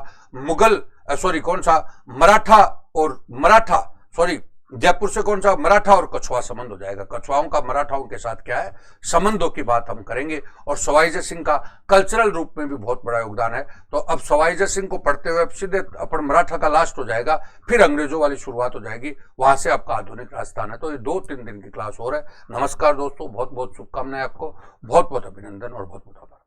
[SPEAKER 1] जयपुर से कौन सा मराठा और कछुआ संबंध हो जाएगा, कछुआओं का मराठाओं के साथ क्या है संबंधों की बात हम करेंगे। और सवाई जय सिंह का कल्चरल रूप में भी बहुत बड़ा योगदान है। तो अब सवाई जय सिंह को पढ़ते हुए अब सीधे अपन मराठा का लास्ट हो जाएगा, फिर अंग्रेजों वाली शुरुआत हो जाएगी, वहां से आपका आधुनिक राजस्थान है। तो ये 2-3 दिन की क्लास हो रहा है। नमस्कार दोस्तों, बहुत बहुत शुभकामनाएं आपको, बहुत बहुत अभिनंदन और बहुत बहुत आभार।